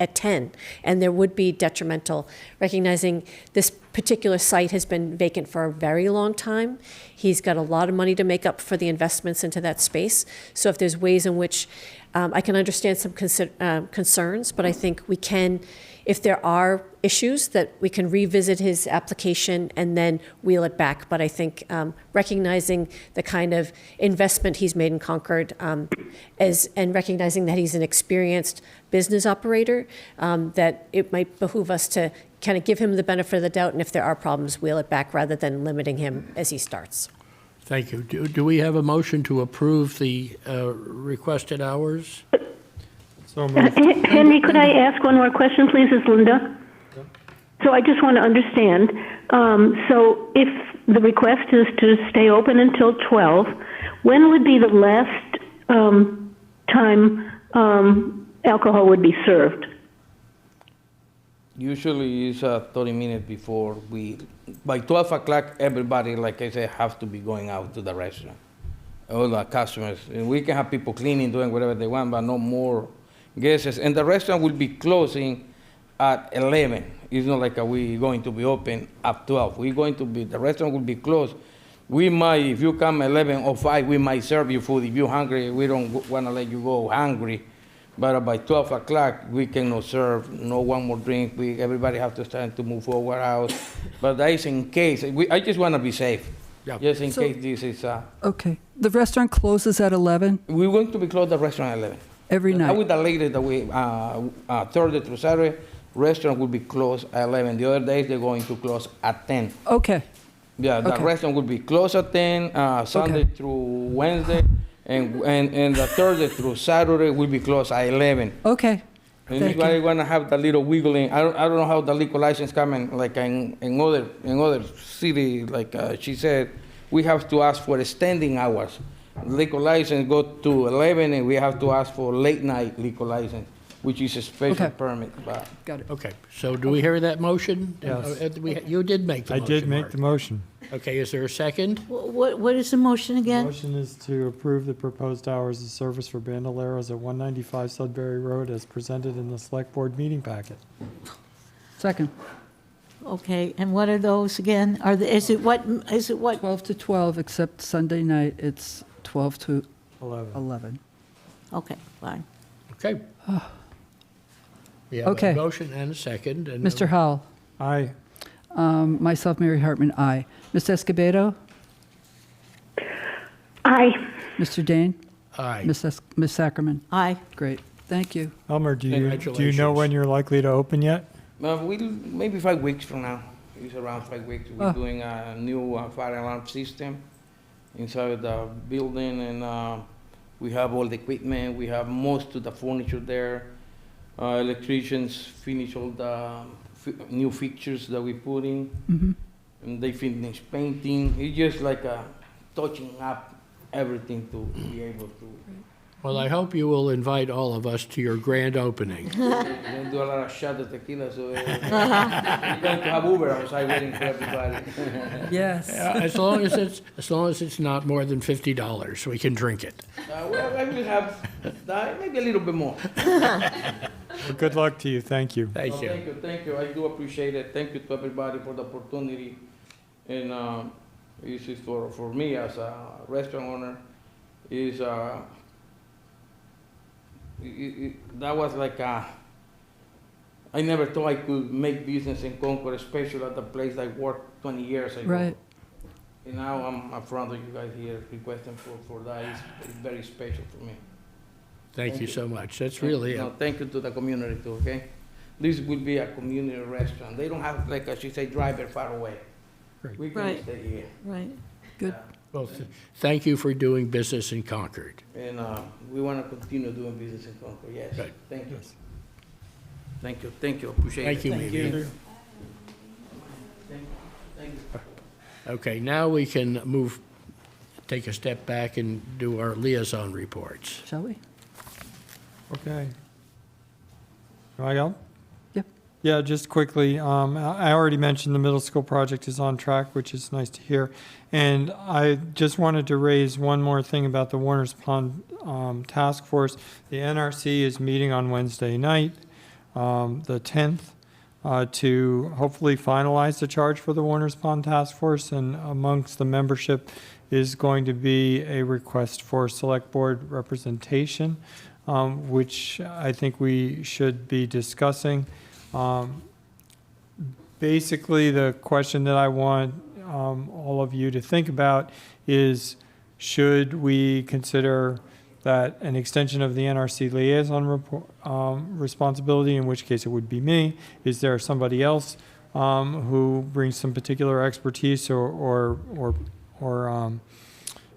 at 10, and there would be detrimental, recognizing this particular site has been vacant for a very long time. He's got a lot of money to make up for the investments into that space. So if there's ways in which I can understand some concerns, but I think we can, if there are issues, that we can revisit his application and then wheel it back. But I think recognizing the kind of investment he's made in Concord and recognizing that he's an experienced business operator, that it might behoove us to kind of give him the benefit of the doubt, and if there are problems, wheel it back rather than limiting him as he starts. Thank you. Do we have a motion to approve the requested hours? So moved. Henry, could I ask one more question, please? It's Linda. So I just want to understand. So if the request is to stay open until 12, when would be the last time alcohol would be served? Usually it's 30 minutes before by 12 o'clock, everybody, like I said, have to be going out to the restaurant. All the customers. And we can have people cleaning, doing whatever they want, but no more guests. And the restaurant will be closing at 11. It's not like we're going to be open at 12. The restaurant will be closed. We might, if you come 11 or 5, we might serve you food. If you're hungry, we don't want to let you go hungry. But by 12 o'clock, we cannot serve, no one more drink. Everybody have to start to move forward out. But that is in case. I just want to be safe. Yeah. Just in So- case this is. Okay. The restaurant closes at 11 We're going to be closed the restaurant at 11. every I night? would the latest that we, Thursday through Saturday, restaurant will be closed at 11. The other days, they're going to close at 10. Okay. Yeah, the Okay. restaurant will be closed at 10, Sunday Okay. through Wednesday, and the Thursday through Saturday will be closed at 11. Okay. And Thank if I you. want to have the little wiggling, I don't know how the liquor license coming, like in other city, like she said, we have to ask for extending hours. Liquor license go to 11, and we have to ask for late night liquor license, which is a special Okay. permit. But Got it. Okay, so do we hear that motion? Yes. You did make the I motion, did make Mark. the motion. Okay, is there a second? What is the motion again? Motion is to approve the proposed hours of service for bandoleros at 195 Sudbury Road as presented in the select board meeting packet. Second. Okay, and what are those again? Is it what? 12 to 12, except Sunday night, it's 12 to 11. 11. Okay, fine. Okay. We have Okay. a motion and a second. And Mr. Howell? Aye. Myself, Mary Hartman, aye. Mr. Escobedo? Aye. Mr. Dane? Aye. Ms. Sackerman? Aye. Great. Thank you. Elmer, do you know Congratulations. when you're likely to open yet? maybe 5 weeks from now. It's around 5 weeks. We're doing a new fire alarm system inside the building, and we have all the equipment. We have most of the furniture there. Electricians finish all the new fixtures that we put in, and they finish painting. It's just like touching up everything to be able to. Well, I hope you will invite all of us to your grand opening. We don't do a lot of shots of tequila, so we're going to have Uber outside waiting for everybody. Yes. As long as it's not more than $50, we can drink it. Well, I will have that, maybe a little bit more. Well, good luck to you. Thank you. Thank you. Thank you. I do appreciate it. Thank you to everybody for the opportunity. And this is for me as a restaurant owner. That was like I never thought I could make business in Concord, especially at the place I worked 20 years ago. Right. And now I'm in front of you guys here requesting for that. It's very special for me. Thank you so much. That's really it. No, thank you to the community too, okay? This will be a community restaurant. They don't have, like she said, drive it far away. Great. We can Right. stay here. Right. Good. Well, thank you for doing business in Concord. And we want to continue doing business in Concord, yes. Good. Thank you. Thank you, thank you, appreciate it. Thank you, Mimi. Thank you. Okay, now we can take a step back and do our liaison reports. Shall we? Okay. Can I go? Yep. Yeah, just quickly, I already mentioned the middle school project is on track, which is nice to hear. And I just wanted to raise one more thing about the Warner's Pond Task Force. The NRC is meeting on Wednesday night, the 10th, to hopefully finalize the charge for the Warner's Pond Task Force. And amongst the membership is going to be a request for select board representation, which I think we should be discussing. Basically, the question that I want all of you to think about is, should we consider that an extension of the NRC liaison responsibility, in which case it would be me? Is there somebody else who brings some particular expertise or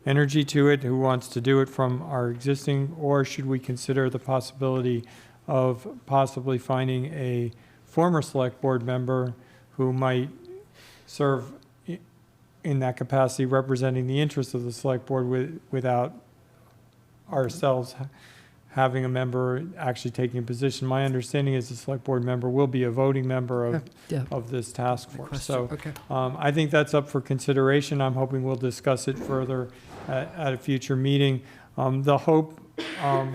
energy to it, who wants to do it from our existing, or should we consider the possibility of possibly finding a former select board member who might serve in that capacity, representing the interests of the select board without ourselves having a member actually taking a position. My understanding is the select board member will be a voting member Yeah. of this task force. So Okay. I think that's up for consideration. I'm hoping we'll discuss it further at a future meeting. The hope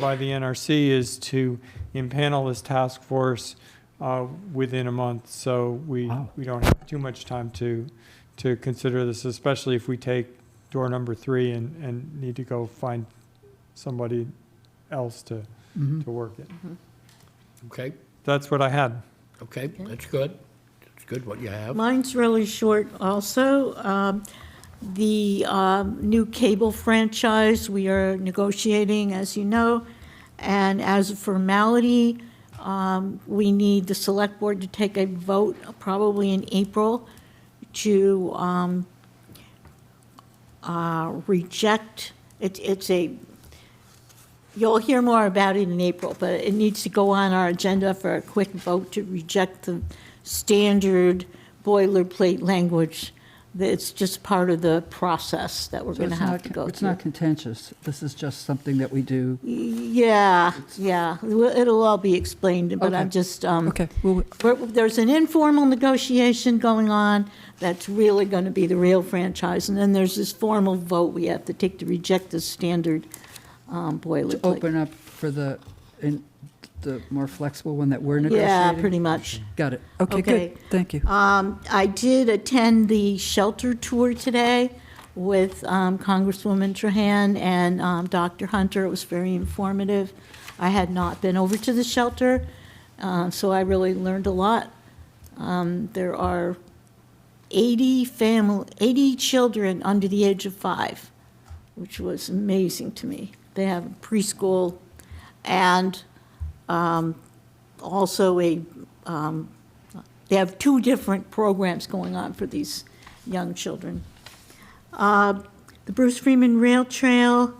by the NRC is to impanel this task force within a month, so we don't have too much time to consider this, especially if we take door number 3 and need to go find somebody else to work it. Okay, That's what I had. okay, that's good. It's good what you have. Mine's really short also. The new cable franchise, we are negotiating, as you know, and as a formality, we need the select board to take a vote probably in April to reject, it's a, you'll hear more about it in April, but it needs to go on our agenda for a quick vote to reject the standard boilerplate language. It's just part of the process that we're So going to it's have not- to go It's through. not contentious. This is just something that we do. Yeah, yeah, it'll all be explained, but I'm Okay. just, Okay, well, there's an informal negotiation going on that's really going to be the real franchise, and then there's this formal vote we have to take to reject the standard to boilerplate. open up for the more flexible one that we're negotiating? Yeah, pretty much. Got it. Okay, Okay. good. Thank you. I did attend the shelter tour today with Congresswoman Trahan and Dr. Hunter. It was very informative. I had not been over to the shelter, so I really learned a lot. There are 80 children under the age of 5, which was amazing to me. They have preschool and also they have 2 different programs going on for these young children. The Bruce Freeman Rail Trail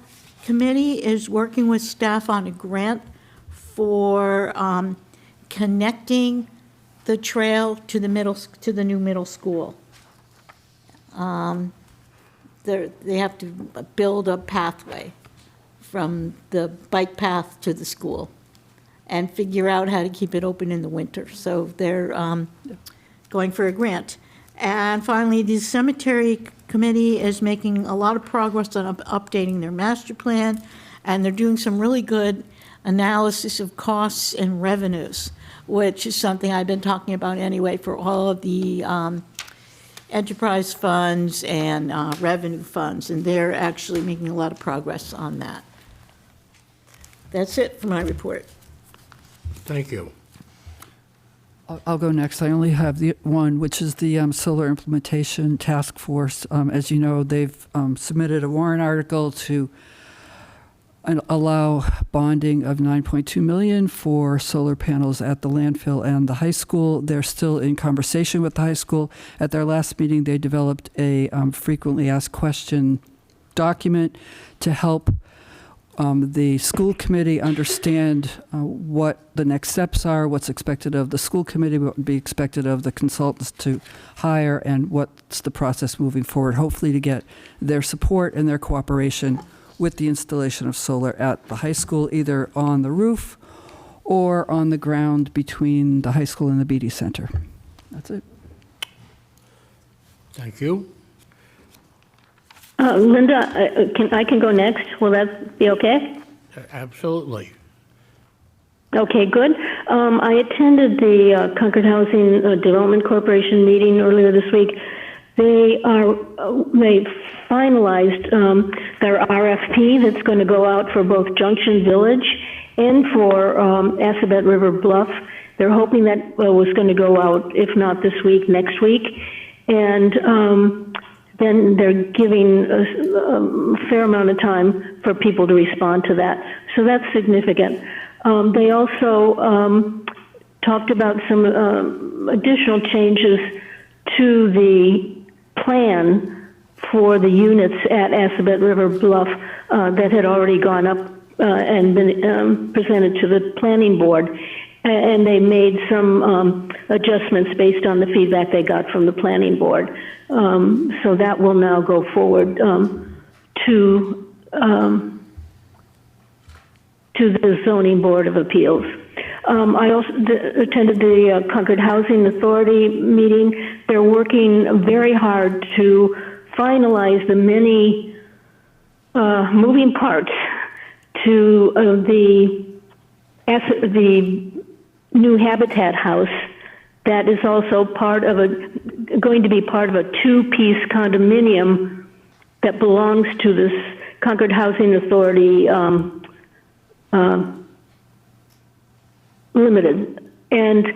Committee is working with staff on a grant for connecting the trail to the new middle school. They have to build a pathway from the bike path to the school and figure out how to keep it open in the winter. So they're going for a grant. And finally, the cemetery committee is making a lot of progress on updating their master plan, and they're doing some really good analysis of costs and revenues, which is something I've been talking about anyway for all of the enterprise funds and revenue funds, and they're actually making a lot of progress on that. That's it for my report. Thank you. I'll go next. I only have the one, which is the Solar Implementation Task Force. As you know, they've submitted a warrant article to allow bonding of $9.2 million for solar panels at the landfill and the high school. They're still in conversation with the high school. At their last meeting, they developed a frequently asked question document to help the school committee understand what the next steps are, what's expected of the school committee, what would be expected of the consultants to hire, and what's the process moving forward, hopefully to get their support and their cooperation with the installation of solar at the high school, either on the roof or on the ground between the high school and the BD Center. That's it. Thank you. Linda, I can go next. Will that be okay? Absolutely. Okay, good. I attended the Concord Housing Development Corporation meeting earlier this week. They finalized their RFP that's going to go out for both Junction Village and for Assabet River Bluff. They're hoping that was going to go out, if not this week, next week. And then they're giving a fair amount of time for people to respond to that. So that's significant. They also talked about some additional changes to the plan for the units at Assabet River Bluff that had already gone up and been presented to the planning board. And they made some adjustments based on the feedback they got from the planning board. So that will now go forward to to the Zoning Board of Appeals. I also attended the Concord Housing Authority meeting. They're working very hard to finalize the many moving parts to the new Habitat house that is also going to be part of a two-piece condominium that belongs to this Concord Housing Authority Limited. And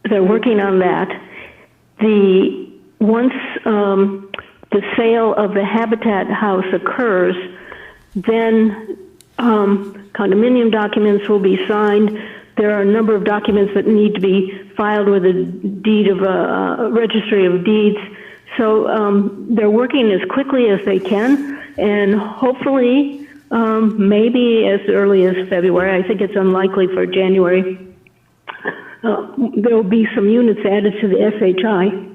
they're working on that. Once the sale of the Habitat house occurs, then condominium documents will be signed. There are a number of documents that need to be filed with a deed of a registry of deeds. So they're working as quickly as they can, and hopefully, maybe as early as February. I think it's unlikely for January. There will be some units added to the SHI.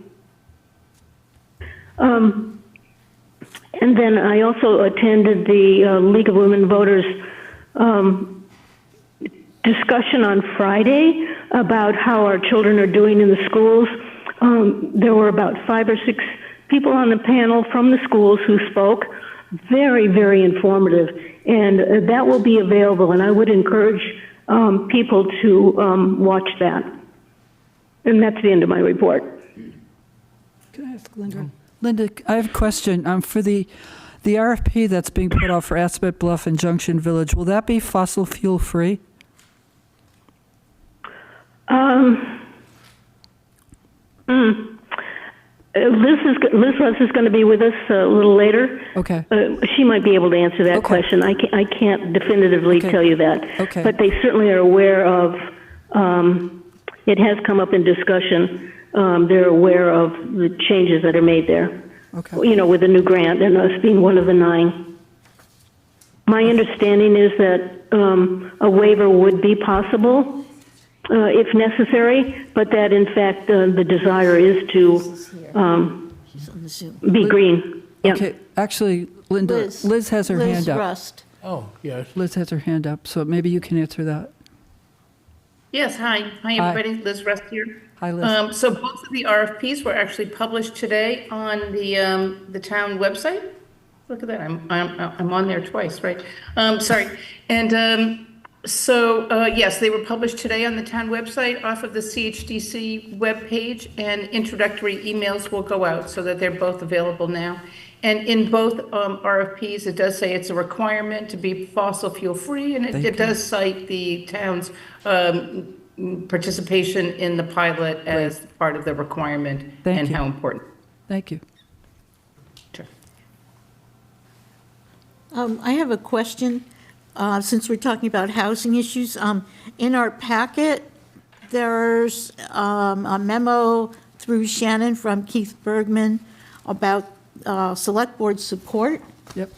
And then I also attended the League of Women Voters discussion on Friday about how our children are doing in the schools. There were about 5 or 6 people on the panel from the schools who spoke. Very, very informative. And that will be available, and I would encourage people to watch that. And that's the end of my report. Can I ask Linda? Linda, I have a question. For the RFP that's being put out for Aspet Bluff and Junction Village, will that be fossil fuel free? Liz Russ is going to be with us a little later. Okay. She might be able to answer that question. I can't definitively tell you that. Okay. But they certainly are aware of, it has come up in discussion. They're aware of the changes that are made there. Okay. With the new grant and us being one of the 9. My understanding is that a waiver would be possible if necessary, but that in fact the desire is to be green. Yep. Okay, actually, Linda, Liz has her hand up. Rust. Oh, yes. Liz has her hand up, so maybe you can answer that. Yes, hi. Hi, everybody. Liz Rust here. Hi, Liz. So both of the RFPs were actually published today on the town website. Look at that. I'm on there twice, right? Sorry. And yes, they were published today on the town website off of the CHDC webpage, and introductory emails will go out so that they're both available now. And in both RFPs, it does say it's a requirement to be fossil fuel free, and it does cite the town's participation in the pilot as part of the requirement and how important. Thank you. Sure. I have a question. Since we're talking about housing issues, in our packet, there's a memo through Shannon from Keith Bergman about select board support. Yep.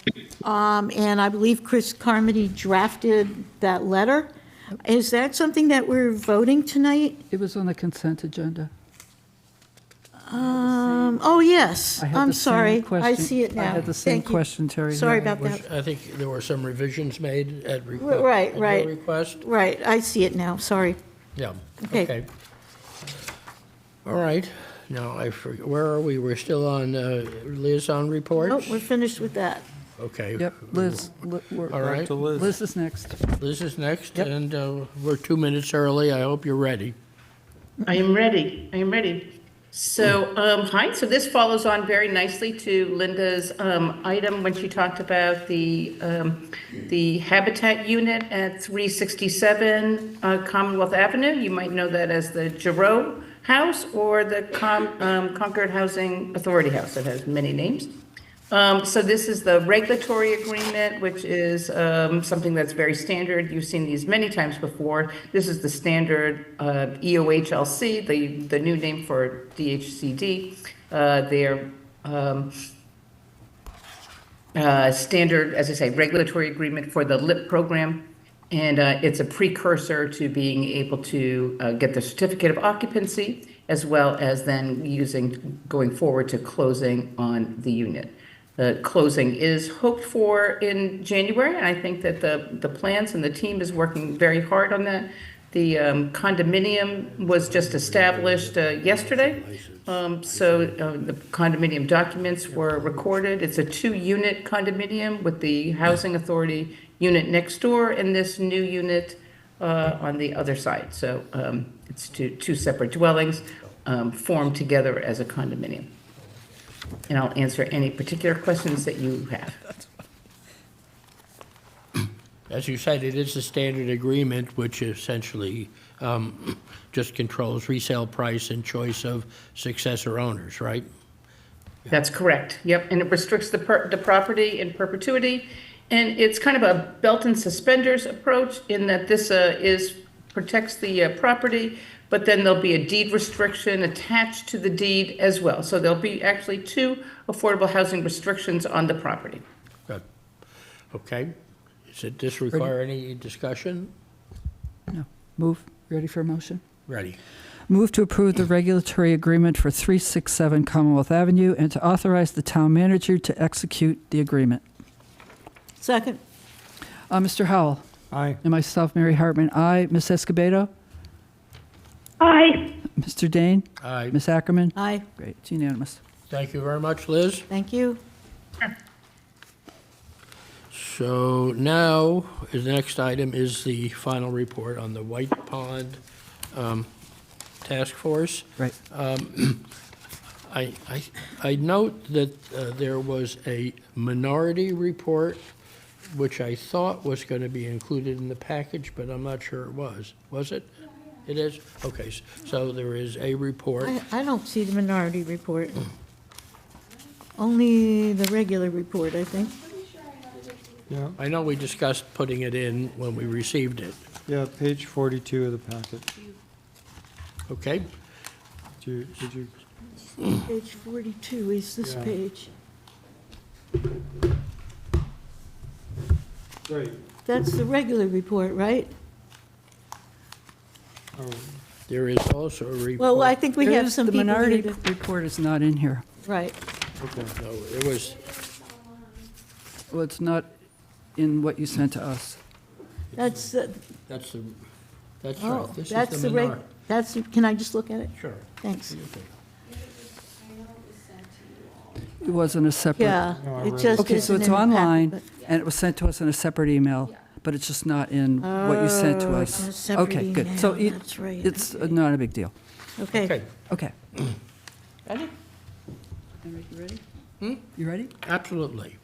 And I believe Chris Carmody drafted that letter. Is that something that we're voting tonight? It was on the consent agenda. Oh, yes. I had I'm the same sorry. I question. see it now. I had the same Thank you. question, Terry. Sorry Yeah. about that. I think there were some revisions made at at Right. your request. Right, I see it now, sorry. Yeah, Okay. okay. All right, now I forget, where are we? We're still on liaison reports? Oh, we're finished with that. Okay. Yep, Liz. All right, Liz is next. Liz is next, Yep. and we're 2 minutes early. I hope you're ready. I am ready. So, hi, so this follows on very nicely to Linda's item when she talked about the Habitat unit at 367 Commonwealth Avenue. You might know that as the Giroux House or the Concord Housing Authority House. It has many names. So this is the regulatory agreement, which is something that's very standard. You've seen these many times before. This is the standard EOHLC, the new name for DHCD. Their standard, as I say, regulatory agreement for the LIP program. And it's a precursor to being able to get the certificate of occupancy, as well as then going forward to closing on the unit. closing is hoped for in January, and I think that the plans and the team is working very hard on that. The condominium was just established yesterday, so the condominium documents were recorded. It's a 2-unit condominium with the Housing Authority unit next door and this new unit on the other side. So it's two separate dwellings formed together as a condominium. And I'll answer any particular questions that you have. As you said, it is a standard agreement, which essentially just controls resale price and choice of successor owners, right? That's correct. Yep, and it restricts the property in perpetuity. And it's kind of a belt and suspenders approach in that this protects the property, but then there'll be a deed restriction attached to the deed as well. So there'll be actually 2 affordable housing restrictions on the property. Good. Okay. Does this require any discussion? No. Move. Ready for a motion? Ready. Move to approve the regulatory agreement for 367 Commonwealth Avenue and to authorize the town manager to execute the agreement. Second. Mr. Howell? Aye. And myself, Mary Hartman, aye. Ms. Escobedo? Aye. Mr. Dane? Aye. Ms. Ackerman? Aye. Great, it's unanimous. Thank you very much, Liz. Thank you. So now, the next item is the final report on the White Pond Task Force. Right. I note that there was a minority report, which I thought was going to be included in the package, but I'm not sure it was. Was it? It is? Okay, so there is a report. I don't see the minority report. Only the regular report, I think. Yeah, I know we discussed putting it in when we received it. yeah, page 42 of the packet. Okay? Did you, Page 42 is this Yeah. page. right. That's the regular report, right? Oh, There is also a report. Well, I think we There have is- some the people minority here to- report is not in here. Right. okay. No, it was, Well, it's not in what you sent to us. That's, that's the, that's oh, right. This that's is the the minority. that's, can I just look at it? Sure. Thanks. Okay. It wasn't a separate. Yeah, No, I it read just Okay, so isn't it's in the packet, online, but- and it was sent to us in a separate email, but it's just not in what you sent to Oh, us. it's in a separate Okay, good. So email, that's right, it's okay. not a big deal. Okay. Okay, Okay. Ready? You ready? You ready? absolutely.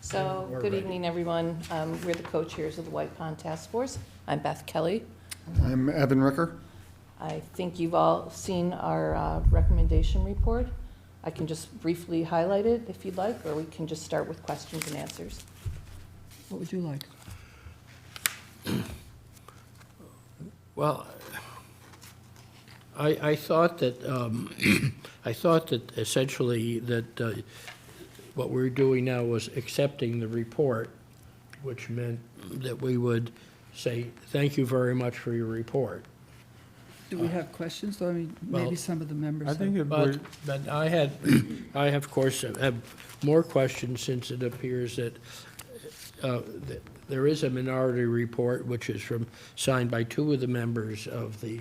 So, We're good ready. evening, everyone. We're the co-chairs of the White Pond Task Force. I'm Beth Kelly. I'm Evan Ricker. I think you've all seen our recommendation report. I can just briefly highlight it if you'd like, or we can just start with questions and answers. What would you like? Well, I thought that, I thought that essentially that what we're doing now was accepting the report, which meant that we would say, thank you very much for your report. Do we have questions? I mean, Well, maybe some of the members I have. think it But, would, but I had, I of course have more questions since it appears that there is a minority report, which is signed by 2 of the members of the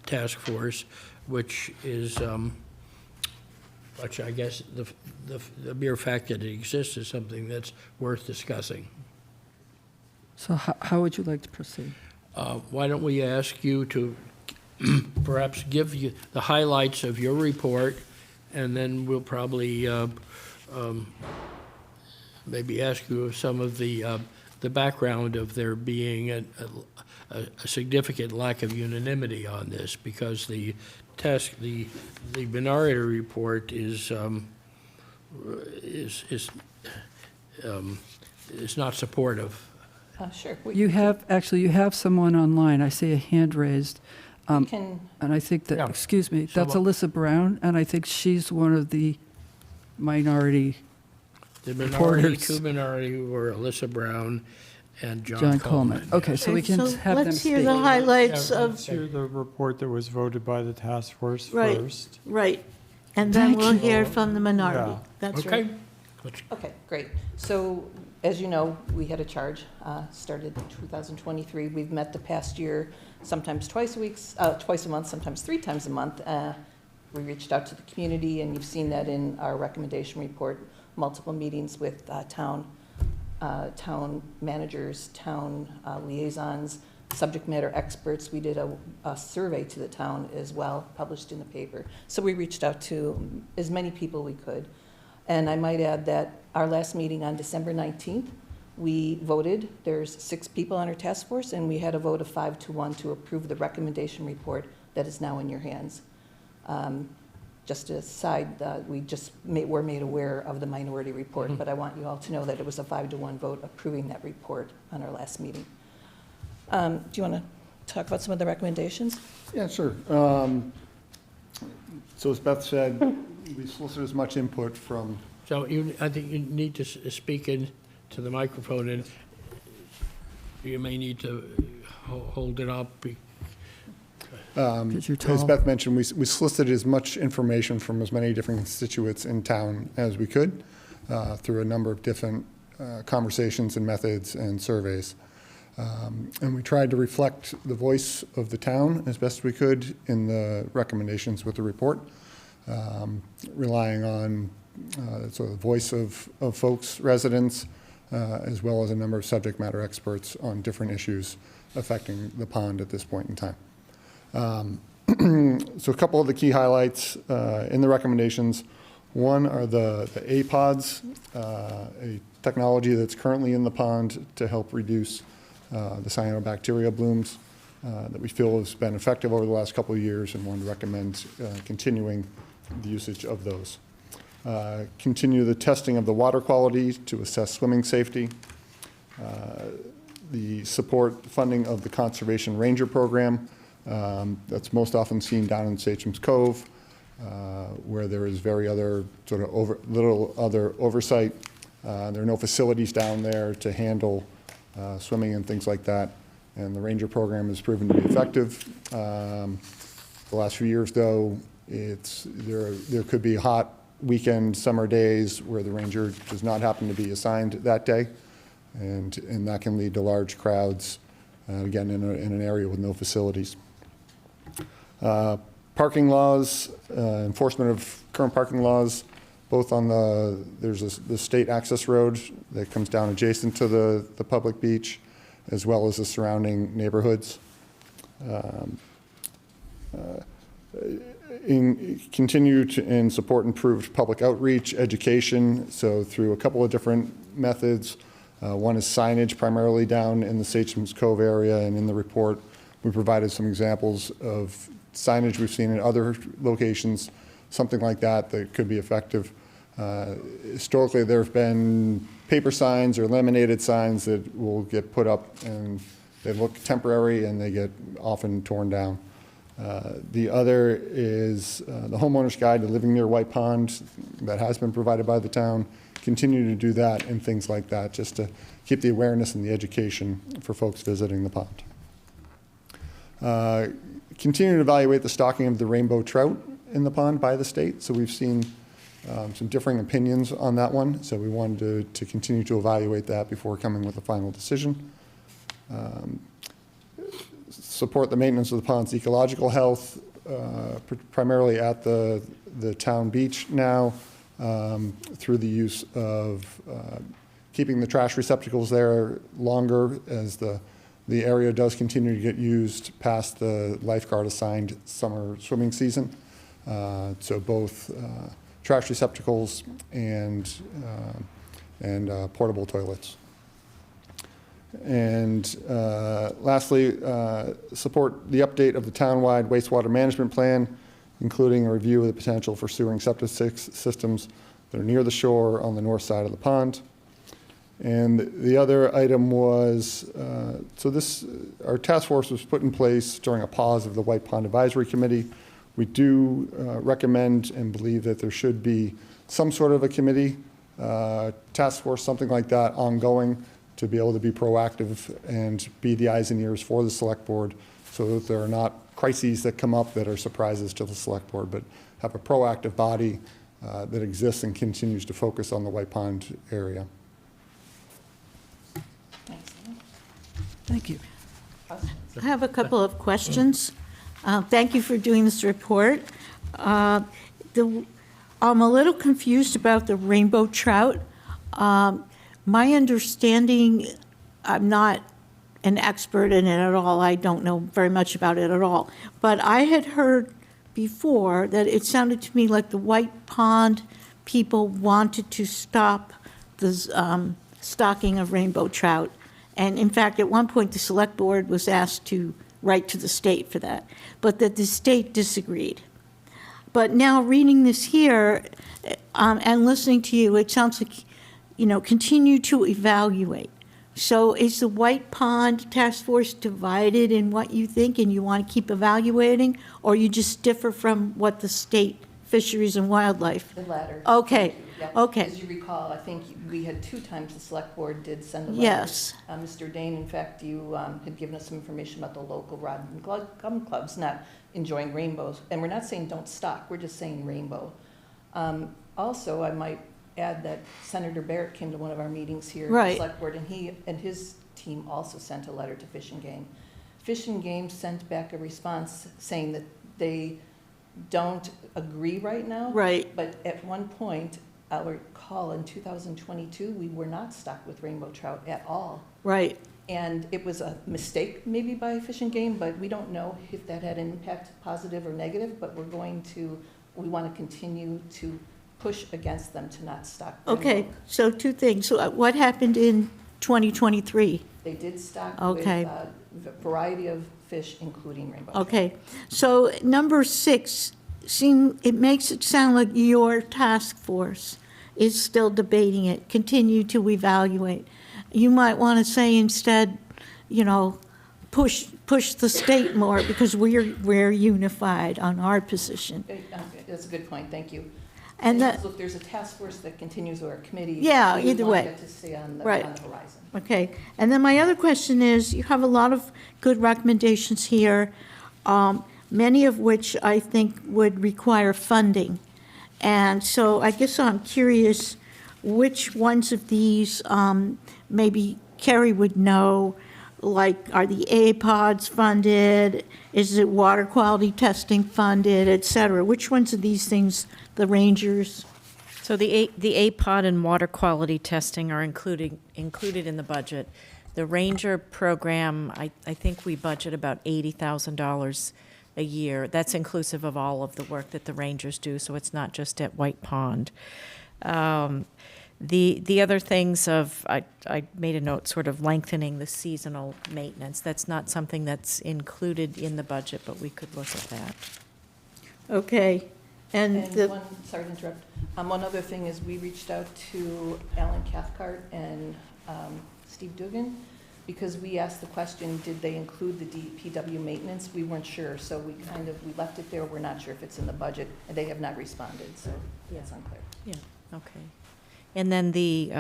task force, which is, which I guess the mere fact that it exists is something that's worth discussing. So how would you like to proceed? Why don't we ask you to perhaps give you the highlights of your report, and then we'll probably maybe ask you some of the background of there being a significant lack of unanimity on this, because the minority report is not supportive. Sure. You have someone online. I see a hand raised. Can, And I think that, Yeah. excuse me, that's Someone- Alyssa Brown, and I think she's one of the minority, The minority, Reporters. 2 minority were Alyssa Brown and John John Coleman. Coleman. Okay, so we can So have them let's hear speak. the highlights Yeah, of, let's hear the report that was voted by the task force Right. first. right. And then Thank we'll you. hear from the minority. Yeah. That's Okay, right. Okay, great. So, as you know, we had a charge, started in 2023. We've met the past year, sometimes twice a month, sometimes 3 times a month. We reached out to the community, and you've seen that in our recommendation report, multiple meetings with town managers, town liaisons, subject matter experts. We did a survey to the town as well, published in the paper. So we reached out to as many people we could. And I might add that our last meeting on December 19th, we voted. There's 6 people on our task force, and we had a vote of 5-1 to approve the recommendation report that is now in your hands. Just as a side, we just were made aware of the minority report, but I want you all to know that it was a 5-1 vote approving that report on our last meeting. Do you want to talk about some of the recommendations? Yeah, sure. So as Beth said, we solicited as much input from. So I think you need to speak into the microphone, and you may need to hold it up. As Beth mentioned, we solicited as much information from as many different constituents in town as we could through a number of different conversations and methods and surveys. And we tried to reflect the voice of the town as best we could in the recommendations with the report, relying on sort of the voice of folks, residents, as well as a number of subject matter experts on different issues affecting the pond at this point in time. So a couple of the key highlights in the recommendations. One are the APODs, a technology that's currently in the pond to help reduce the cyanobacteria blooms that we feel has been effective over the last couple of years, and want to recommend continuing the usage of those. Continue the testing of the water quality to assess swimming safety. The support funding of the Conservation Ranger Program. That's most often seen down in Sachem's Cove, where there is very other sort of little other oversight. There are no facilities down there to handle swimming and things like that, and the Ranger Program has proven to be effective. The last few years, though, there could be hot weekend summer days where the ranger does not happen to be assigned that day, and that can lead to large crowds, again, in an area with no facilities. Parking laws, enforcement of current parking laws, both on there's the state access road that comes down adjacent to the public beach, as well as the surrounding neighborhoods. Continue to support improved public outreach, education, so through a couple of different methods. One is signage, primarily down in the Sachem's Cove area, and in the report we provided some examples of signage we've seen in other locations, something like that could be effective. Historically, there have been paper signs or laminated signs that will get put up, and they look temporary and they get often torn down. The other is the homeowner's guide to living near White Pond that has been provided by the town. Continue to do that and things like that, just to keep the awareness and the education for folks visiting the pond. Continue to evaluate the stocking of the rainbow trout in the pond by the state. So we've seen some differing opinions on that one. So we wanted to continue to evaluate that before coming with a final decision. Support the maintenance of the pond's ecological health, primarily at the town beach now, through the use of keeping the trash receptacles there longer as the area does continue to get used past the lifeguard assigned summer swimming season. So both trash receptacles and portable toilets. And lastly, support the update of the townwide wastewater management plan, including a review of the potential for sewering septic systems that are near the shore on the north side of the pond. And the other item was, our task force was put in place during a pause of the White Pond Advisory Committee. We do recommend and believe that there should be some sort of a committee, task force, something like that, ongoing, to be able to be proactive and be the eyes and ears for the select board, so that there are not crises that come up that are surprises to the select board, but have a proactive body that exists and continues to focus on the White Pond area. Thank you. I have a couple of questions. Thank you for doing this report. I'm a little confused about the rainbow trout. My understanding, I'm not an expert in it at all. I don't know very much about it at all. But I had heard before that it sounded to me like the White Pond people wanted to stop the stocking of rainbow trout. And in fact, at one point, the select board was asked to write to the state for that, but that the state disagreed. But now reading this here and listening to you, it sounds like, continue to evaluate. So is the White Pond Task Force divided in what you think and you want to keep evaluating, or you just differ from what the state Fisheries and Wildlife? The latter. Okay, Yep. okay. As you recall, I think we had 2 times the select board did send a letter. Yes. Mr. Dane, in fact, you had given us some information about the local rod and gun clubs not enjoying rainbows. And we're not saying don't stock, we're just saying rainbow. Also, I might add that Senator Barrett came to one of our meetings here at Right. the select board, and he and his team also sent a letter to Fish and Game. Fish and Game sent back a response saying that they don't agree right now. Right. But at one point, I'll recall in 2022, we were not stocked with rainbow trout at all. Right. And it was a mistake maybe by Fish and Game, but we don't know if that had an impact, positive or negative, but we want to continue to push against them to not stock rainbow. Okay, so 2 things. So what happened in 2023? They did stock Okay. with a variety of fish, including rainbow. Okay, so number 6, it makes it sound like your task force is still debating it, continue to evaluate. You might want to say instead, push the state more because we're unified on our position. That's a good point, thank you. And so if there's a task force that continues or a committee. Yeah, we either want way. it to stay on the Right. horizon. Okay, and then my other question is, you have a lot of good recommendations here, many of which I think would require funding. And so I guess I'm curious which ones of these maybe Carrie would know, like are the APODs funded, is it water quality testing funded, et cetera? Which ones of these things, the rangers? So the APOD and water quality testing are included in the budget. The ranger program, I think we budget about $80,000 a year. That's inclusive of all of the work that the rangers do, so it's not just at White Pond. The other things I made a note sort of lengthening the seasonal maintenance. That's not something that's included in the budget, but we could look at that. Okay, Sorry to interrupt. One other thing is we reached out to Alan Cathcart and Steve Dugan because we asked the question, did they include the DPW maintenance? We weren't sure, so we left it there. We're not sure if it's in the budget, and they have not responded, so it's unclear. Yeah, okay. And then the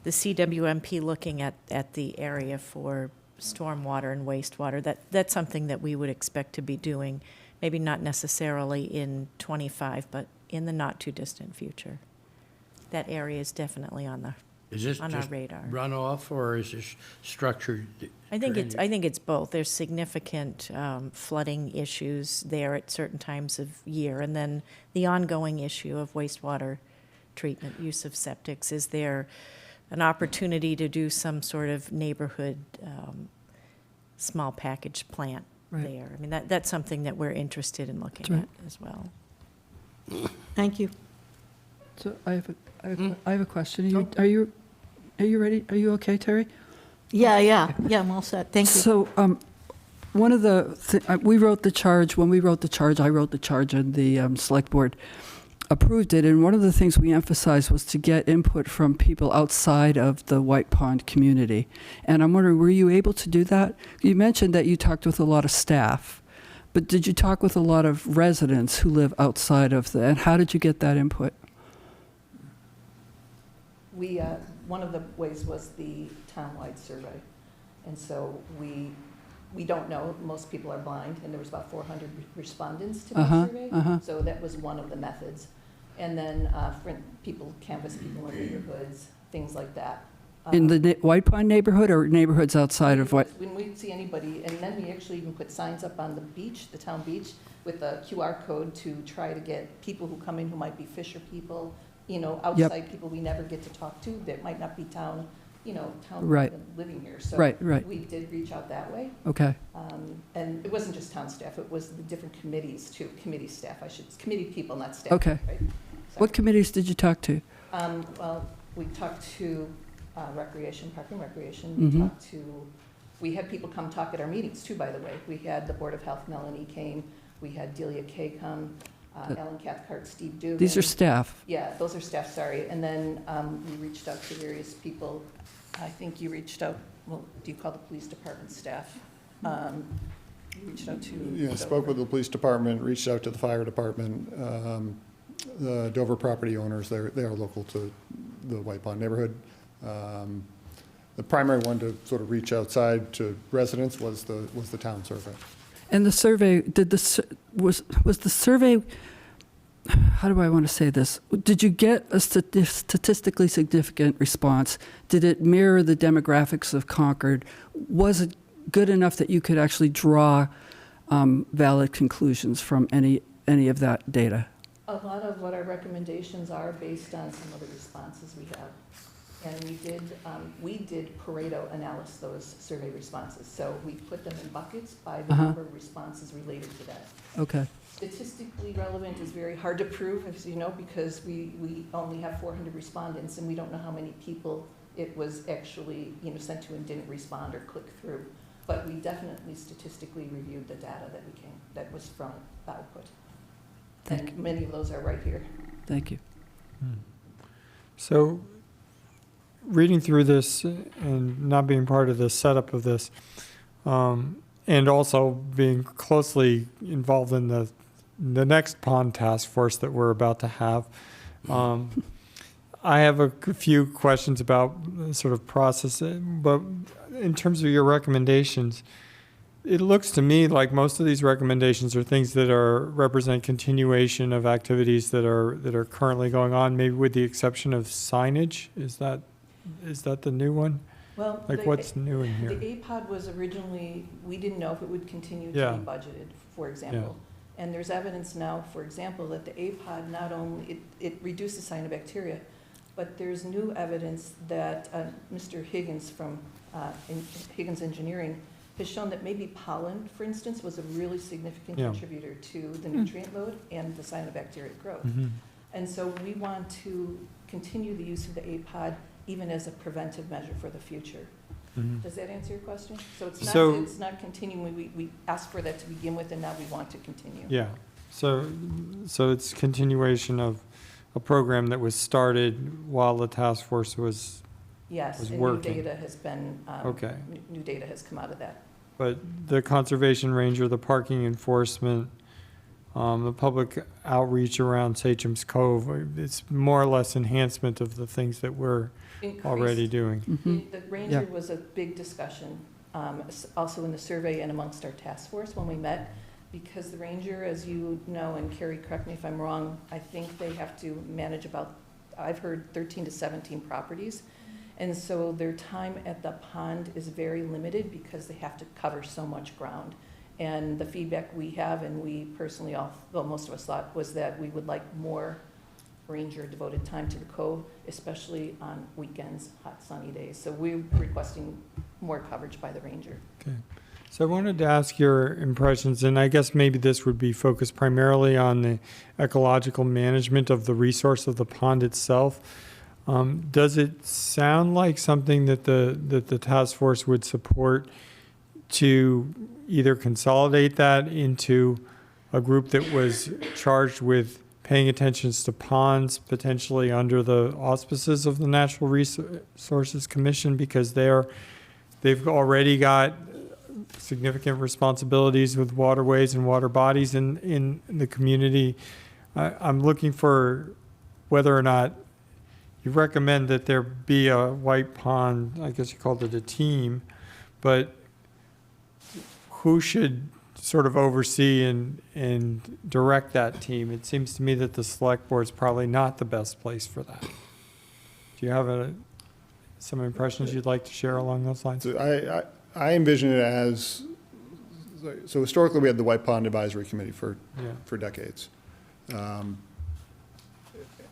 CWMP looking at the area for stormwater and wastewater, that's something that we would expect to be doing, maybe not necessarily in '25, but in the not-too-distant future. That area is definitely on our radar. Runoff, or is this structured? I think it's both. There's significant flooding issues there at certain times of year, and then the ongoing issue of wastewater treatment, use of septics. Is there an opportunity to do some sort of neighborhood small package plant there? I mean, that's something that we're interested in looking at as well. Thank you. So I have a question. Are you ready? Are you okay, Terry? Yeah, I'm all set. Thank you. So one of we wrote the charge. When we wrote the charge, I wrote the charge, and the select board approved it. And one of the things we emphasized was to get input from people outside of the White Pond community. And I'm wondering, were you able to do that? You mentioned that you talked with a lot of staff, but did you talk with a lot of residents who live outside of and how did you get that input? One of the ways was the townwide survey. And so we don't know, most people are blind, and there was about 400 respondents to the survey. So that was one of the methods. And then canvas people in neighborhoods, things like that. In the White Pond neighborhood or neighborhoods outside of White? When we see anybody, and then we actually even put signs up on the beach, the town beach, with a QR code to try to get people who come in who might be fisher people, outside people we never get to talk to that might not be town Right. living here. So Right. we did reach out that way. Okay. And it wasn't just town staff, it was the different committees too, committee staff, committee people, not staff. Okay. Right? What committees did you talk to? Well, we talked to Recreation, Park and Recreation. We had people come talk at our meetings too, by the way. We had the Board of Health, Melanie came. We had Delia Kay come, Ellen Cathcart, Steve Dugan. These are staff. Yeah, those are staff, sorry. And then we reached out to various people. I think you reached out, well, do you call the police department staff? You reached out to... Yeah, spoke with the police department, reached out to the fire department, the Dover property owners. They are local to the White Pond neighborhood. The primary one to sort of reach outside to residents was the town survey. And the survey, was the survey, how do I want to say this? Did you get a statistically significant response? Did it mirror the demographics of Concord? Was it good enough that you could actually draw valid conclusions from any of that data? A lot of what our recommendations are based on some of the responses we have. And we did Pareto analysis those survey responses. So we put them in buckets by the number of responses related to that. Okay. Statistically relevant is very hard to prove, as you know, because we only have 400 respondents and we don't know how many people it was actually sent to and didn't respond or click through. But we definitely statistically reviewed the data that was from the output. And many of those are right here. Thank you. So, reading through this and not being part of the setup of this, and also being closely involved in the next pond task force that we're about to have, I have a few questions about sort of process. But in terms of your recommendations, it looks to me like most of these recommendations are things that represent continuation of activities that are currently going on, maybe with the exception of signage. Is that the new one? Well, what's new in here? The APOD was originally, we didn't know if it would continue to be budgeted, for example. Yeah. And there's evidence now, for example, that the APOD not only, it reduces cyanobacteria, but there's new evidence that Mr. Higgins from Higgins Engineering has shown that maybe pollen, for instance, was a really significant contributor to the nutrient load and the cyanobacteria growth. And so we want to continue the use of the APOD even as a preventive measure for the future. Does that answer your question? So it's not continuing. We asked for that to begin with, and now we want to continue. Yeah. So it's continuation of a program that was started while the task force was working. New data has been new data has come out of that. But the conservation ranger, the parking enforcement, the public outreach around Sachem's Cove, it's more or less enhancement of the things that we're already doing. The ranger was a big discussion, also in the survey and amongst our task force when we met, because the ranger, as you know, and Carrie, correct me if I'm wrong, I think they have to manage about, I've heard 13 to 17 properties. And so their time at the pond is very limited because they have to cover so much ground. And the feedback we have, and we personally, most of us thought, was that we would like more ranger devoted time to the cove, especially on weekends, hot sunny days. So we're requesting more coverage by the ranger. Okay. So I wanted to ask your impressions, and I guess maybe this would be focused primarily on the ecological management of the resource of the pond itself. Does it sound like something that the task force would support to either consolidate that into a group that was charged with paying attention to ponds, potentially under the auspices of the Natural Resources Commission, because they've already got significant responsibilities with waterways and water bodies in the community? I'm looking for whether or not you recommend that there be a White Pond, I guess you called it a team, but who should sort of oversee and direct that team. It seems to me that the select board's probably not the best place for that. Do you have some impressions you'd like to share along those lines? So I envision it as, so historically, we had the White Pond Advisory Committee for decades.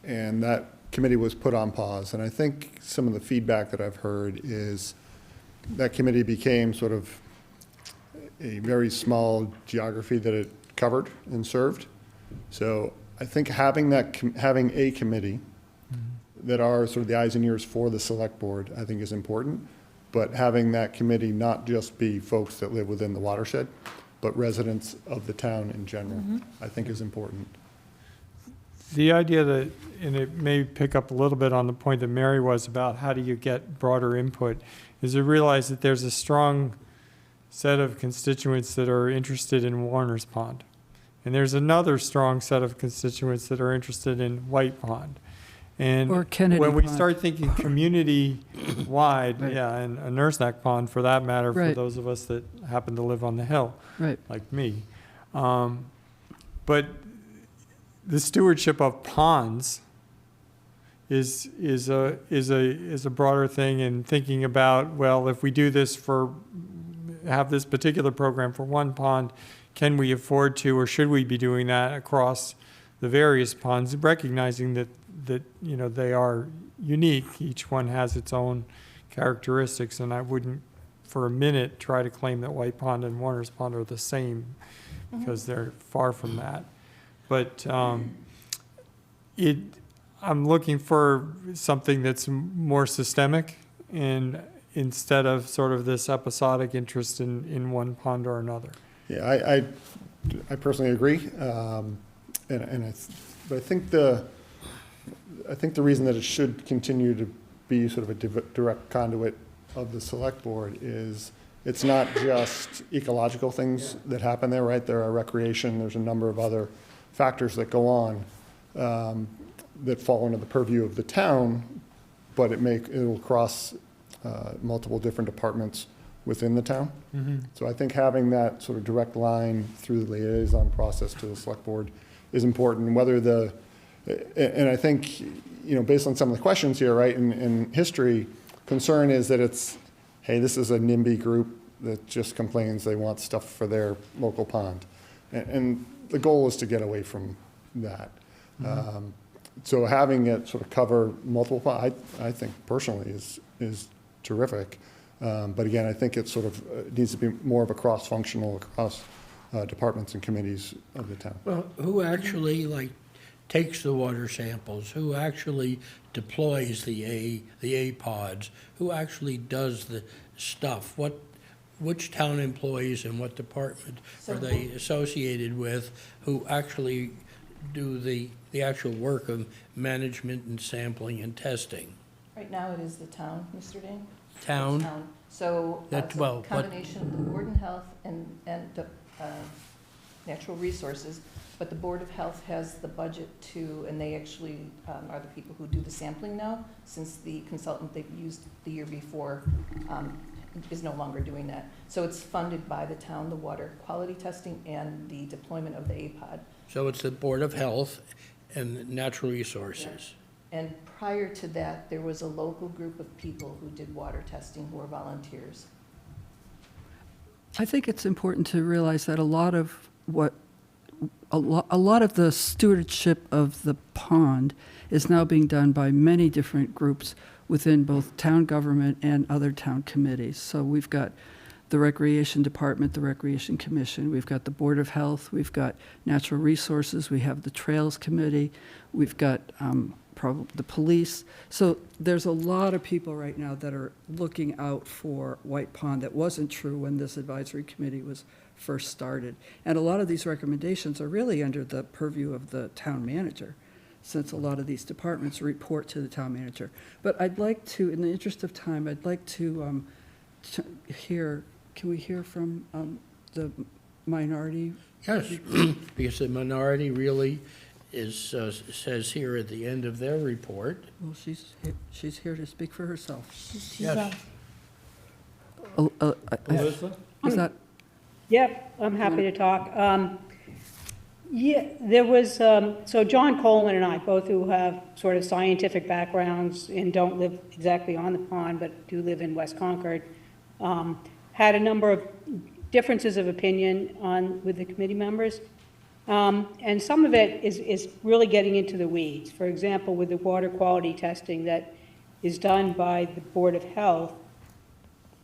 And that committee was put on pause. And I think some of the feedback that I've heard is that committee became sort of a very small geography that it covered and served. So I think having a committee that are sort of the eyes and ears for the select board, I think is important. But having that committee not just be folks that live within the watershed, but residents of the town in general, I think is important. The idea that, and it may pick up a little bit on the point that Mary was about how do you get broader input, is to realize that there's a strong set of constituents that are interested in Warner's Pond. And there's another strong set of constituents that are interested in White Pond. And Or Kennedy when we Pond. start thinking community-wide, Right. yeah, and a Nurse Neck Pond for that matter, for Right. those of us that happen to live on the hill, Right. like me. But the stewardship of ponds is a broader thing, and thinking about, well, if we do this have this particular program for one pond, can we afford to, or should we be doing that across the various ponds, recognizing that they are unique. Each one has its own characteristics, and I wouldn't for a minute try to claim that White Pond and Warner's Pond are the same, because they're far from that. But I'm looking for something that's more systemic, and instead of sort of this episodic interest in one pond or another. Yeah, I personally agree, but I think the reason that it should continue to be sort of a direct conduit of the select board is it's not just ecological things that happen there, right? There are recreation, there's a number of other factors that go on that fall under the purview of the town, but it will cross multiple different departments within the town. So I think having that sort of direct line through the liaison process to the select board is important. And I think, based on some of the questions here, right, in history, concern is that it's, hey, this is a NIMBY group that just complains they want stuff for their local pond. And the goal is to get away from that. So having it sort of cover multiple ponds, I think personally is terrific. But again, I think it sort of needs to be more of a cross-functional across departments and committees of the town. Well, who actually takes the water samples? Who actually deploys the A pods? Who actually does the stuff? Which town employees and what department are they associated with who actually do the actual work of management and sampling and testing? Right now, it is the town, Mr. Dane. Town? So That- it's a well, what- combination of the Board of Health and Natural Resources, but the Board of Health has the budget to, and they actually are the people who do the sampling now, since the consultant they've used the year before is no longer doing that. So it's funded by the town, the water quality testing and the deployment of the APOD. So it's the Board of Health and Natural Resources. And prior to that, there was a local group of people who did water testing who were volunteers. I think it's important to realize that a lot of the stewardship of the pond is now being done by many different groups within both town government and other town committees. So we've got the Recreation Department, the Recreation Commission, we've got the Board of Health, we've got Natural Resources, we have the Trails Committee, we've got the police. So there's a lot of people right now that are looking out for White Pond. That wasn't true when this advisory committee was first started. And a lot of these recommendations are really under the purview of the town manager, since a lot of these departments report to the town manager. But I'd like to, in the interest of time, I'd like to hear, can we hear from the minority? Yes, because the minority really says here at the end of their report. Well, she's here to speak for herself. Yes. Is that? Yep, I'm happy to talk. Yeah, there was, so John Coleman and I, both who have sort of scientific backgrounds and don't live exactly on the pond, but do live in West Concord, had a number of differences of opinion with the committee members. And some of it is really getting into the weeds. For example, with the water quality testing that is done by the Board of Health,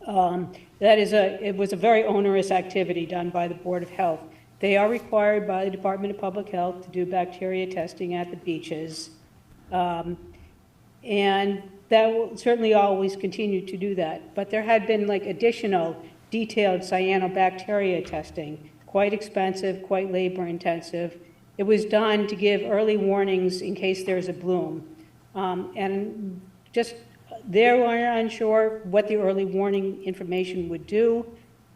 it was a very onerous activity done by the Board of Health. They are required by the Department of Public Health to do bacteria testing at the beaches. And that will certainly always continue to do that. But there had been like additional detailed cyanobacteria testing, quite expensive, quite labor intensive. It was done to give early warnings in case there's a bloom. And just they were unsure what the early warning information would do.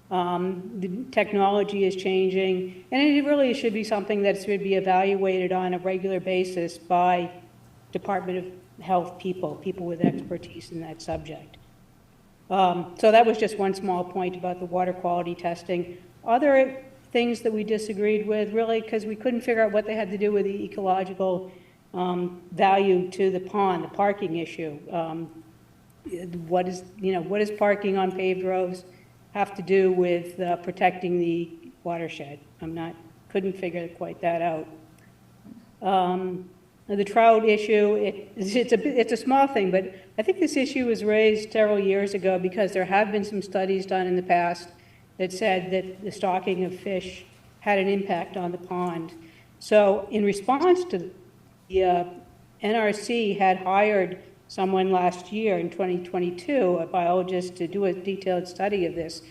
The technology is changing, and it really should be something that should be evaluated on a regular basis by Department of Health people with expertise in that subject. So that was just one small point about the water quality testing. Other things that we disagreed with, really, because we couldn't figure out what they had to do with the ecological value to the pond, the parking issue. What is parking on paved roads have to do with protecting the watershed? Couldn't figure quite that out. The trout issue, it's a small thing, but I think this issue was raised several years ago because there have been some studies done in the past that said that the stocking of fish had an impact on the pond. So in response to the NRC had hired someone last year in 2022, a biologist, to do a detailed study of this.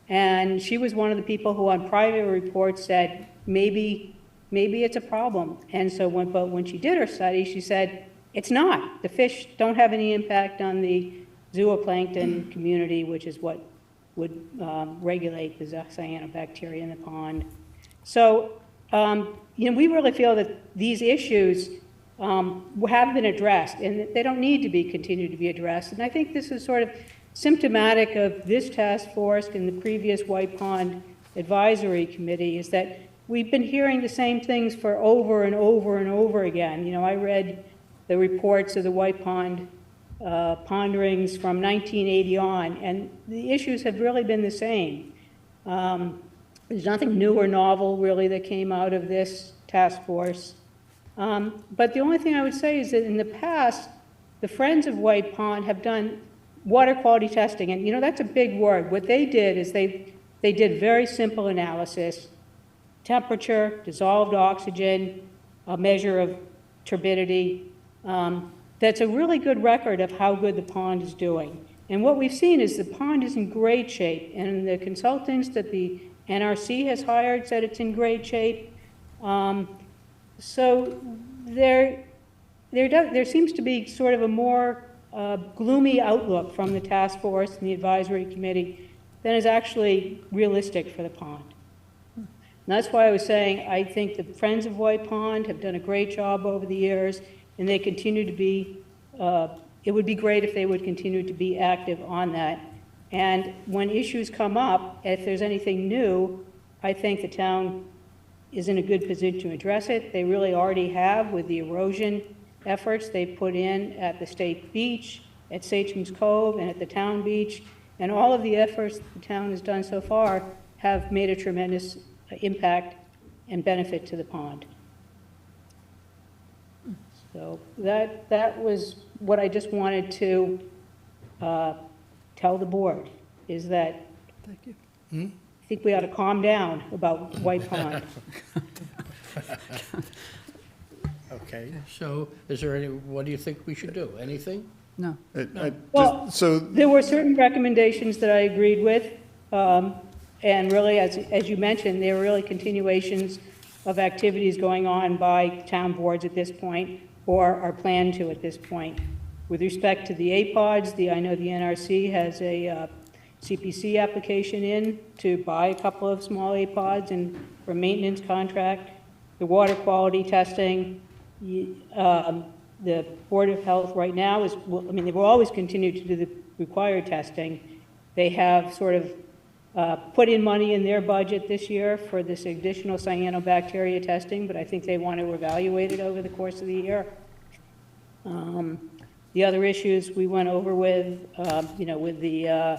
And she was one of the people who on private reports said, maybe it's a problem. And so when she did her study, she said, it's not. The fish don't have any impact on the zooplankton community, which is what would regulate the cyanobacteria in the pond. So, we really feel that these issues have been addressed, and they don't need to continue to be addressed. And I think this is sort of symptomatic of this task force and the previous White Pond Advisory Committee, is that we've been hearing the same things for over and over and over again. I read the reports of the White Pond ponderings from 1980 on, and the issues have really been the same. There's nothing new or novel, really, that came out of this task force. But the only thing I would say is that in the past, the Friends of White Pond have done water quality testing, and that's a big word. What they did is they did very simple analysis: temperature, dissolved oxygen, a measure of turbidity. That's a really good record of how good the pond is doing. And what we've seen is the pond is in great shape, and the consultants that the NRC has hired said it's in great shape. So there seems to be sort of a more gloomy outlook from the task force and the advisory committee than is actually realistic for the pond. And that's why I was saying I think the Friends of White Pond have done a great job over the years, and they continue to be, it would be great if they would continue to be active on that. And when issues come up, if there's anything new, I think the town is in a good position to address it. They really already have with the erosion efforts they put in at the state beach, at Sachem's Cove, and at the town beach. And all of the efforts the town has done so far have made a tremendous impact and benefit to the pond. So that was what I just wanted to tell the board, is that Thank you. I think we ought to calm down about White Pond. Okay, so what do you think we should do? Anything? No. Well, there were certain recommendations that I agreed with, and really, as you mentioned, they were really continuations of activities going on by town boards at this point, or are planned to at this point. With respect to the APODs, I know the NRC has a CPC application in to buy a couple of small APODs and for maintenance contract. The water quality testing, the Board of Health right now is, they will always continue to do the required testing. They have sort of put in money in their budget this year for this additional cyanobacteria testing, but I think they want to evaluate it over the course of the year. The other issues we went over with, with the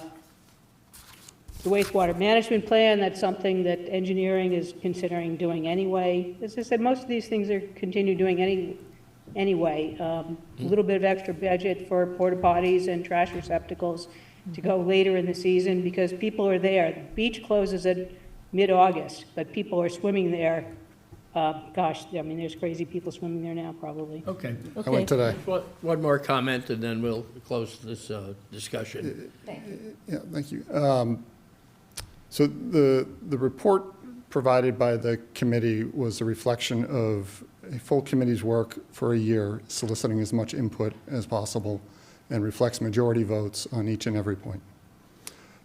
wastewater management plan, that's something that engineering is considering doing anyway. As I said, most of these things are continue doing anyway. A little bit of extra budget for porta potties and trash receptacles to go later in the season because people are there. The beach closes at mid-August, but people are swimming there. There's crazy people swimming there now, probably. Okay. I went today. One more comment, and then we'll close this discussion. Thank you. Yeah, thank you. So the report provided by the committee was a reflection of a full committee's work for a year, soliciting as much input as possible, and reflects majority votes on each and every point.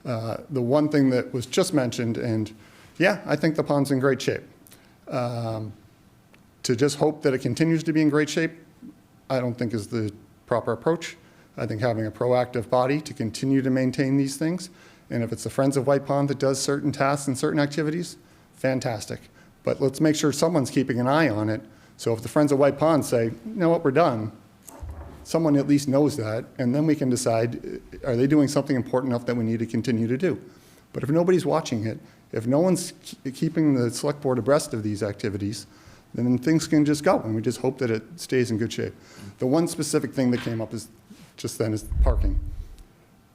The one thing that was just mentioned, and yeah, I think the pond's in great shape. To just hope that it continues to be in great shape, I don't think is the proper approach. I think having a proactive body to continue to maintain these things, and if it's the Friends of White Pond that does certain tasks and certain activities, fantastic. But let's make sure someone's keeping an eye on it. So if the Friends of White Pond say, you know what, we're done, someone at least knows that, and then we can decide, are they doing something important enough that we need to continue to do? But if nobody's watching it, if no one's keeping the select board abreast of these activities, then things can just go, and we just hope that it stays in good shape. The one specific thing that came up is just then is parking.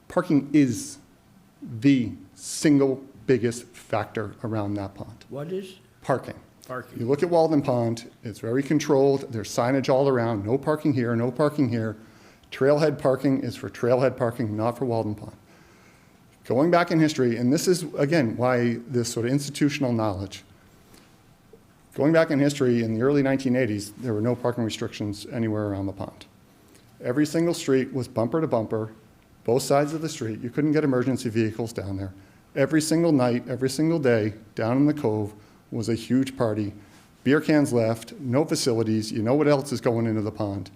Parking is the single biggest factor around that pond. What is? Parking. Parking. You look at Walden Pond, it's very controlled. There's signage all around, no parking here, no parking here. Trailhead parking is for trailhead parking, not for Walden Pond. Going back in history, and this is, again, why this sort of institutional knowledge. Going back in history, in the early 1980s, there were no parking restrictions anywhere around the pond. Every single street was bumper to bumper, both sides of the street. You couldn't get emergency vehicles down there. Every single night, every single day, down in the cove was a huge party. Beer cans left, no facilities. You know what else is going into the pond.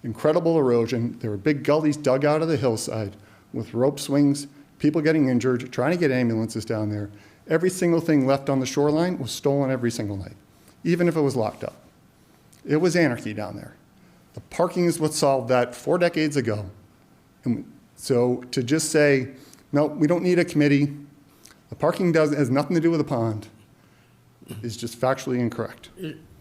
Incredible erosion. There were big gullies dug out of the hillside with rope swings, people getting injured, trying to get ambulances down there. Every single thing left on the shoreline was stolen every single night, even if it was locked up. It was anarchy down there. The parking is what solved that 4 decades ago. And so to just say, no, we don't need a committee, the parking has nothing to do with the pond, is just factually incorrect.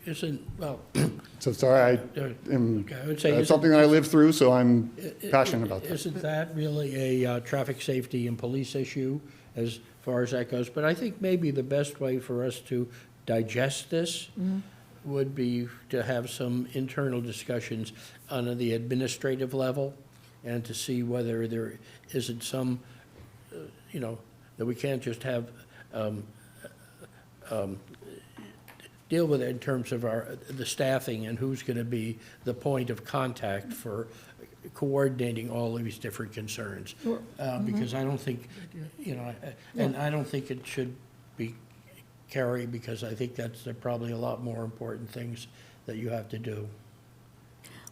So sorry, it's something that I lived through, so I'm passionate about that. Isn't that really a traffic safety and police issue as far as that goes? But I think maybe the best way for us to digest this would be to have some internal discussions on the administrative level and to see whether there isn't some, that we can't just have deal with it in terms of the staffing and who's going to be the point of contact for coordinating all of these different concerns. Because I don't think, and I don't think it should be Carrie, because I think that's probably a lot more important things that you have to do.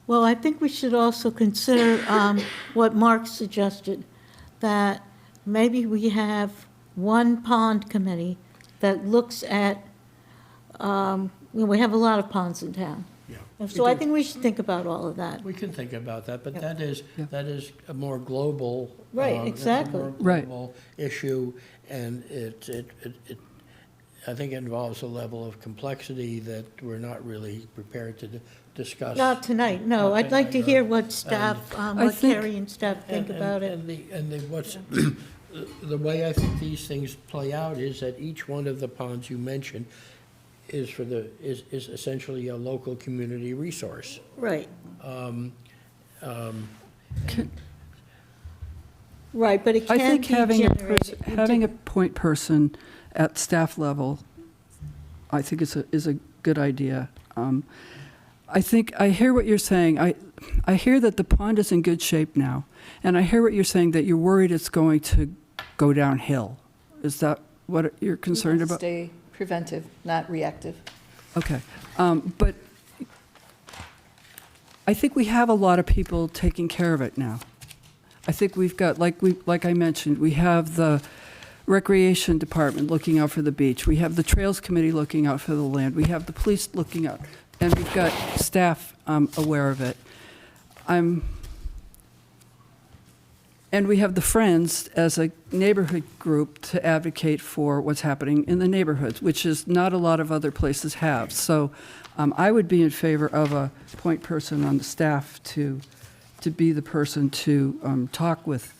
Well, I think we should also consider what Mark suggested, that maybe we have one pond committee that looks at, we have a lot of ponds in town. Yeah. So I think we should think about all of that. We can think about that, but that is a more global. Right, exactly. A more global issue, and it I think it involves a level of complexity that we're not really prepared to discuss. Not tonight, no. I'd like to hear what staff, what Carrie and staff think about it. And what's, the way I think these things play out is that each one of the ponds you mentioned is is essentially a local community resource. Right. Right, but it I can think be generated. having a point person at staff level, I think is a good idea. I think I hear what you're saying. I hear that the pond is in good shape now, and I hear what you're saying, that you're worried it's going to go downhill. Is that what you're concerned about? Stay preventive, not reactive. Okay, but I think we have a lot of people taking care of it now. I think we've got, like I mentioned, we have the Recreation Department looking out for the beach. We have the Trails Committee looking out for the land. We have the police looking out, and we've got staff aware of it. And we have the Friends as a neighborhood group to advocate for what's happening in the neighborhoods, which is not a lot of other places have. So I would be in favor of a point person on the staff to be the person to talk with.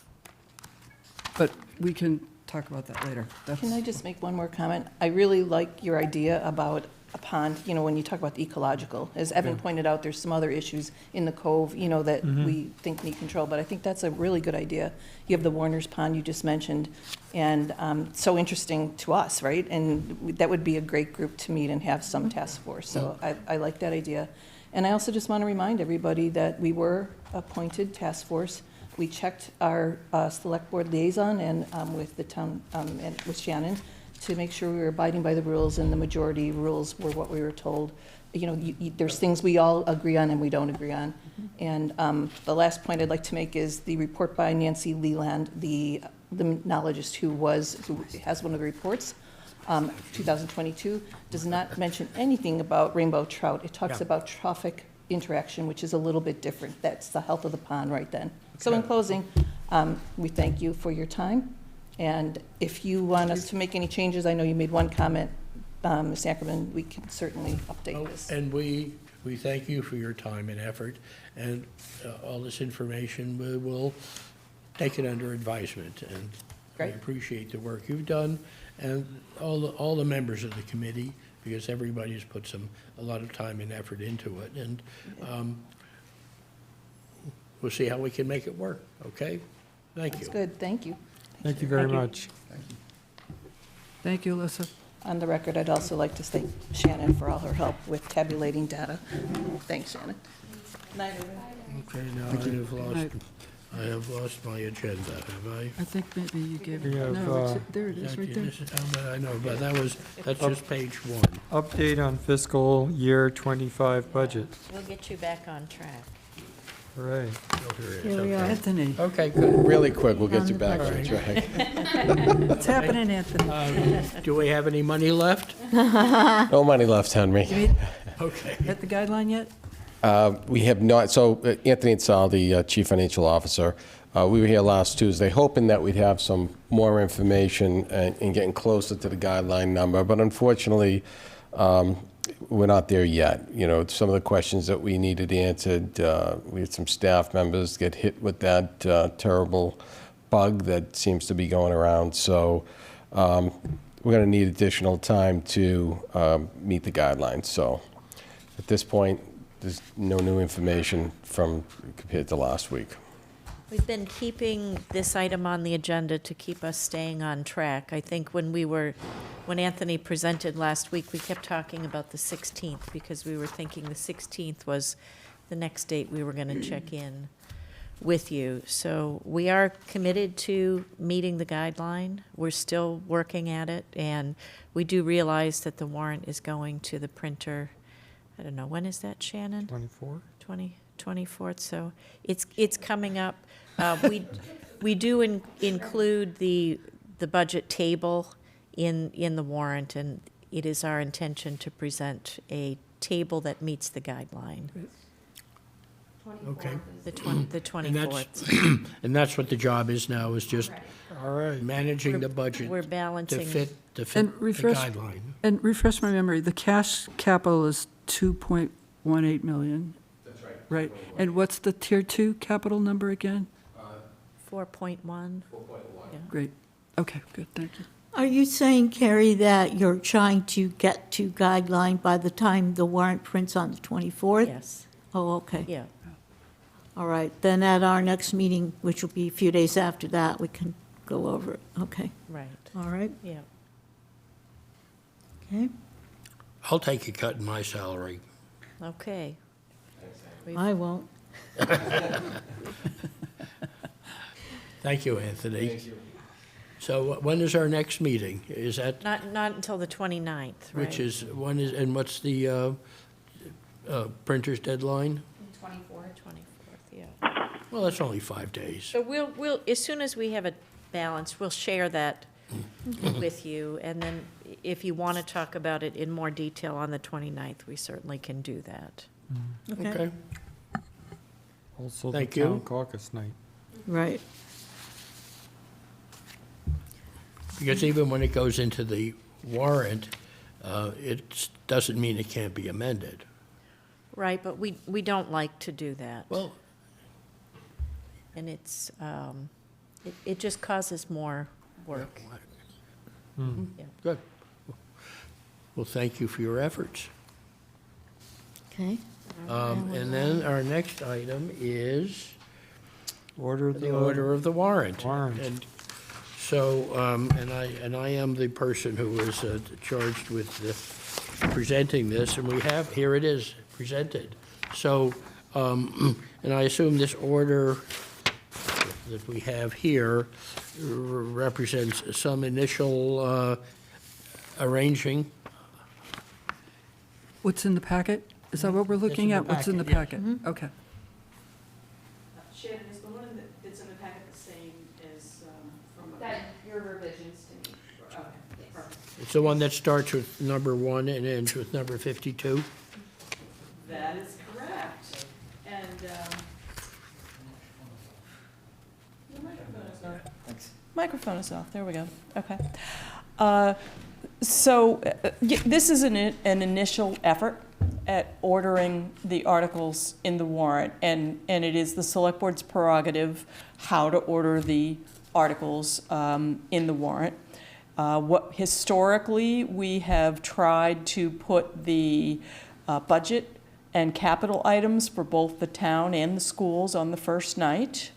But we can talk about that later. Can I just make one more comment? I really like your idea about a pond, you know, when you talk about the ecological. As Evan pointed out, there's some other issues in the cove, you know, that we think need control, but I think that's a really good idea. You have the Warner's Pond you just mentioned, and so interesting to us, right? And that would be a great group to meet and have some task force, so I like that idea. And I also just want to remind everybody that we were appointed task force. We checked our select board liaison and with the town, and with Shannon, to make sure we were abiding by the rules, and the majority rules were what we were told. You know, there's things we all agree on and we don't agree on. And the last point I'd like to make is the report by Nancy Leland, the limnologist who has one of the reports, 2022, does not mention anything about rainbow trout. It talks about trophic interaction, which is a little bit different. That's the health of the pond right then. So in closing, we thank you for your time. And if you want us to make any changes, I know you made one comment, Ms. Ackerman, we can certainly update this. And we thank you for your time and effort, and all this information, we will take it under advisement. And I appreciate the work you've done, and all the members of the committee, because everybody has put a lot of time and effort into it. And we'll see how we can make it work, okay? Thank you. That's good, thank you. Thank you very much. Thank you, Alyssa. On the record, I'd also like to thank Shannon for all her help with tabulating data. Thanks, Shannon. Night, everyone. Okay, now I have lost my agenda, have I? I think maybe you gave it. We have, No, there it is, right there. I know, but that's just page one. Update on fiscal year 25 budget. We'll get you back on track. Hooray. Here we are. Anthony, Okay, good. Really quick, we'll get you back on track. what's happening, Anthony? Do we have any money left? No money left, Henry. Okay. Hit the guideline yet? We have not, so Anthony Insall, the Chief Financial Officer, we were here last Tuesday hoping that we'd have some more information and getting closer to the guideline number, but unfortunately, we're not there yet. You know, some of the questions that we needed answered, we had some staff members get hit with that terrible bug that seems to be going around. So we're going to need additional time to meet the guidelines. So at this point, there's no new information compared to last week. We've been keeping this item on the agenda to keep us staying on track. I think when Anthony presented last week, we kept talking about the 16th because we were thinking the 16th was the next date we were going to check in with you. So we are committed to meeting the guideline. We're still working at it, and we do realize that the warrant is going to the printer. I don't know, when is that, Shannon? 24th, so it's coming up. We do include the budget table in the warrant, and it is our intention to present a table that meets the guideline. Okay. The 24th. And that's what the job is now, is just managing the budget We're balancing. to fit the guideline. And refresh my memory, the cash capital is 2.18 million. That's right. Right, and what's the tier 2 capital number again? 4.1. 4.1. Great, okay, good, thank you. Are you saying, Carrie, that you're trying to get to guideline by the time the warrant prints on the 24th? Yes, Oh, okay. yeah. All right, then at our next meeting, which will be a few days after that, we can go over it. Okay, Right, all right, yeah. okay. I'll take a cut in my salary. Okay. I won't. Thank you, Anthony. Thank you. So when is our next meeting? Is that, Not until the 29th, right? which is, and what's the printer's deadline? 24th, yeah. Well, that's only 5 days. So we'll, as soon as we have it balanced, we'll share that with you. And then if you want to talk about it in more detail on the 29th, we certainly can do that. Okay. Also, the Thank you. town caucus night. Right. Because even when it goes into the warrant, it doesn't mean it can't be amended. Right, but we don't like to do that. Well, And it's, it just causes more work. Yeah. good. Well, thank you for your efforts. Okay. And then our next item is Order the order of the warrant. Warrant. And so, and I am the person who is charged with presenting this, and we have, here it is, presented. So, and I assume this order that we have here represents some initial arranging. What's in the packet? Is that what we're looking in at? the What's in the packet, packet? Okay. Shannon, is the one that's in the packet the same as from? Your revisions to me. Okay, perfect. It's the one that starts with number 1 and ends with number 52. That is correct. And, the microphone is off. Thanks. Microphone is off, there we go, okay. This is an initial effort at ordering the articles in the warrant, and it is the select board's prerogative how to order the articles in the warrant. Historically, we have tried to put the budget and capital items for both the town and the schools on the first night.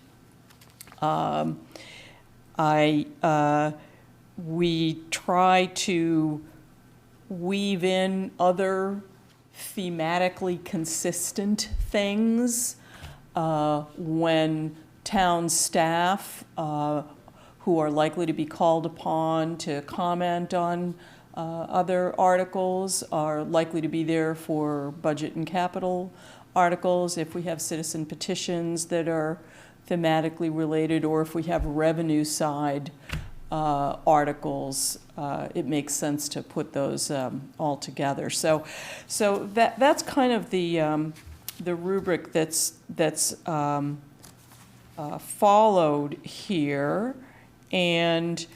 We try to weave in other thematically consistent things when town staff who are likely to be called upon to comment on other articles are likely to be there for budget and capital articles. If we have citizen petitions that are thematically related, or if we have revenue side articles, it makes sense to put those all together. So that's kind of the rubric that's followed here. And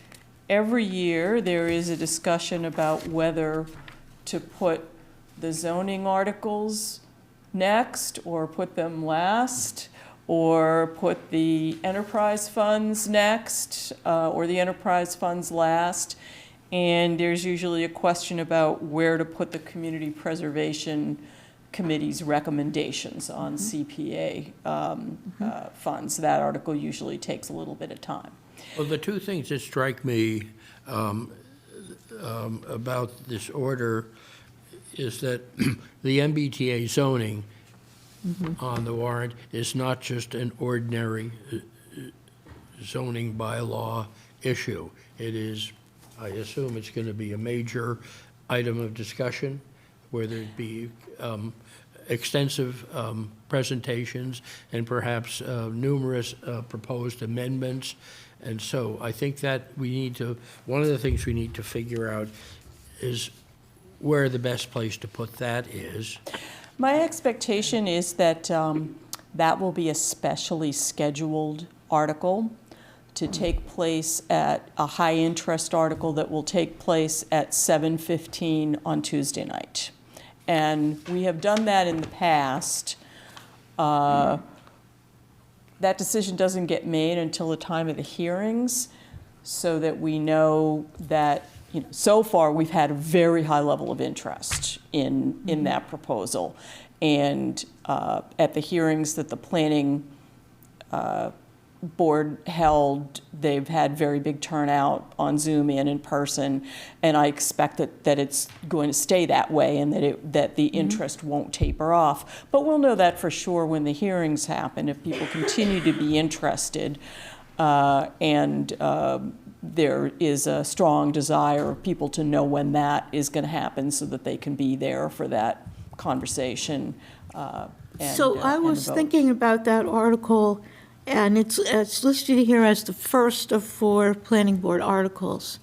every year there is a discussion about whether to put the zoning articles next or put them last, or put the enterprise funds next, or the enterprise funds last. And there's usually a question about where to put the Community Preservation Committee's recommendations on CPA funds. That article usually takes a little bit of time. Well, the two things that strike me about this order is that the MBTA zoning on the warrant is not just an ordinary zoning bylaw issue. It is, I assume it's going to be a major item of discussion, where there'd be extensive presentations and perhaps numerous proposed amendments. And so I think that we need to, one of the things we need to figure out is where the best place to put that is. My expectation is that that will be a specially scheduled article to take place at a high-interest article that will take place at 7:15 on Tuesday night. And we have done that in the past. That decision doesn't get made until the time of the hearings, so that we know that, you know, so far we've had a very high level of interest in that proposal. And at the hearings that the planning board held, they've had very big turnout on Zoom and in person, and I expect that it's going to stay that way, and that the interest won't taper off. But we'll know that for sure when the hearings happen, if people continue to be interested, and there is a strong desire of people to know when that is going to happen, so that they can be there for that conversation. So I was thinking about that article and it's listed here as the first of 4 planning board articles.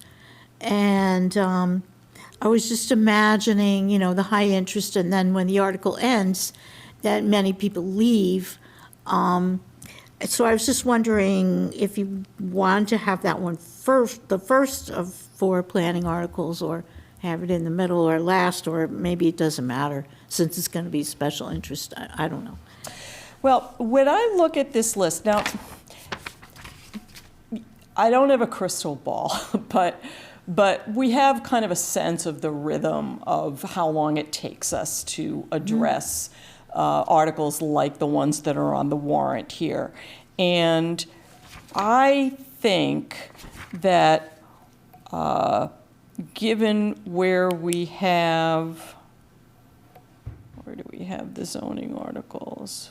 And I was just imagining, the high interest, and then when the article ends, that many people leave. So I was just wondering if you want to have that one first, the first of 4 planning articles, or have it in the middle or last, or maybe it doesn't matter since it's going to be special interest. I don't know. Well, when I look at this list, now, I don't have a crystal ball, but we have kind of a sense of the rhythm of how long it takes us to address articles like the ones that are on the warrant here. And I think that given where do we have the zoning articles?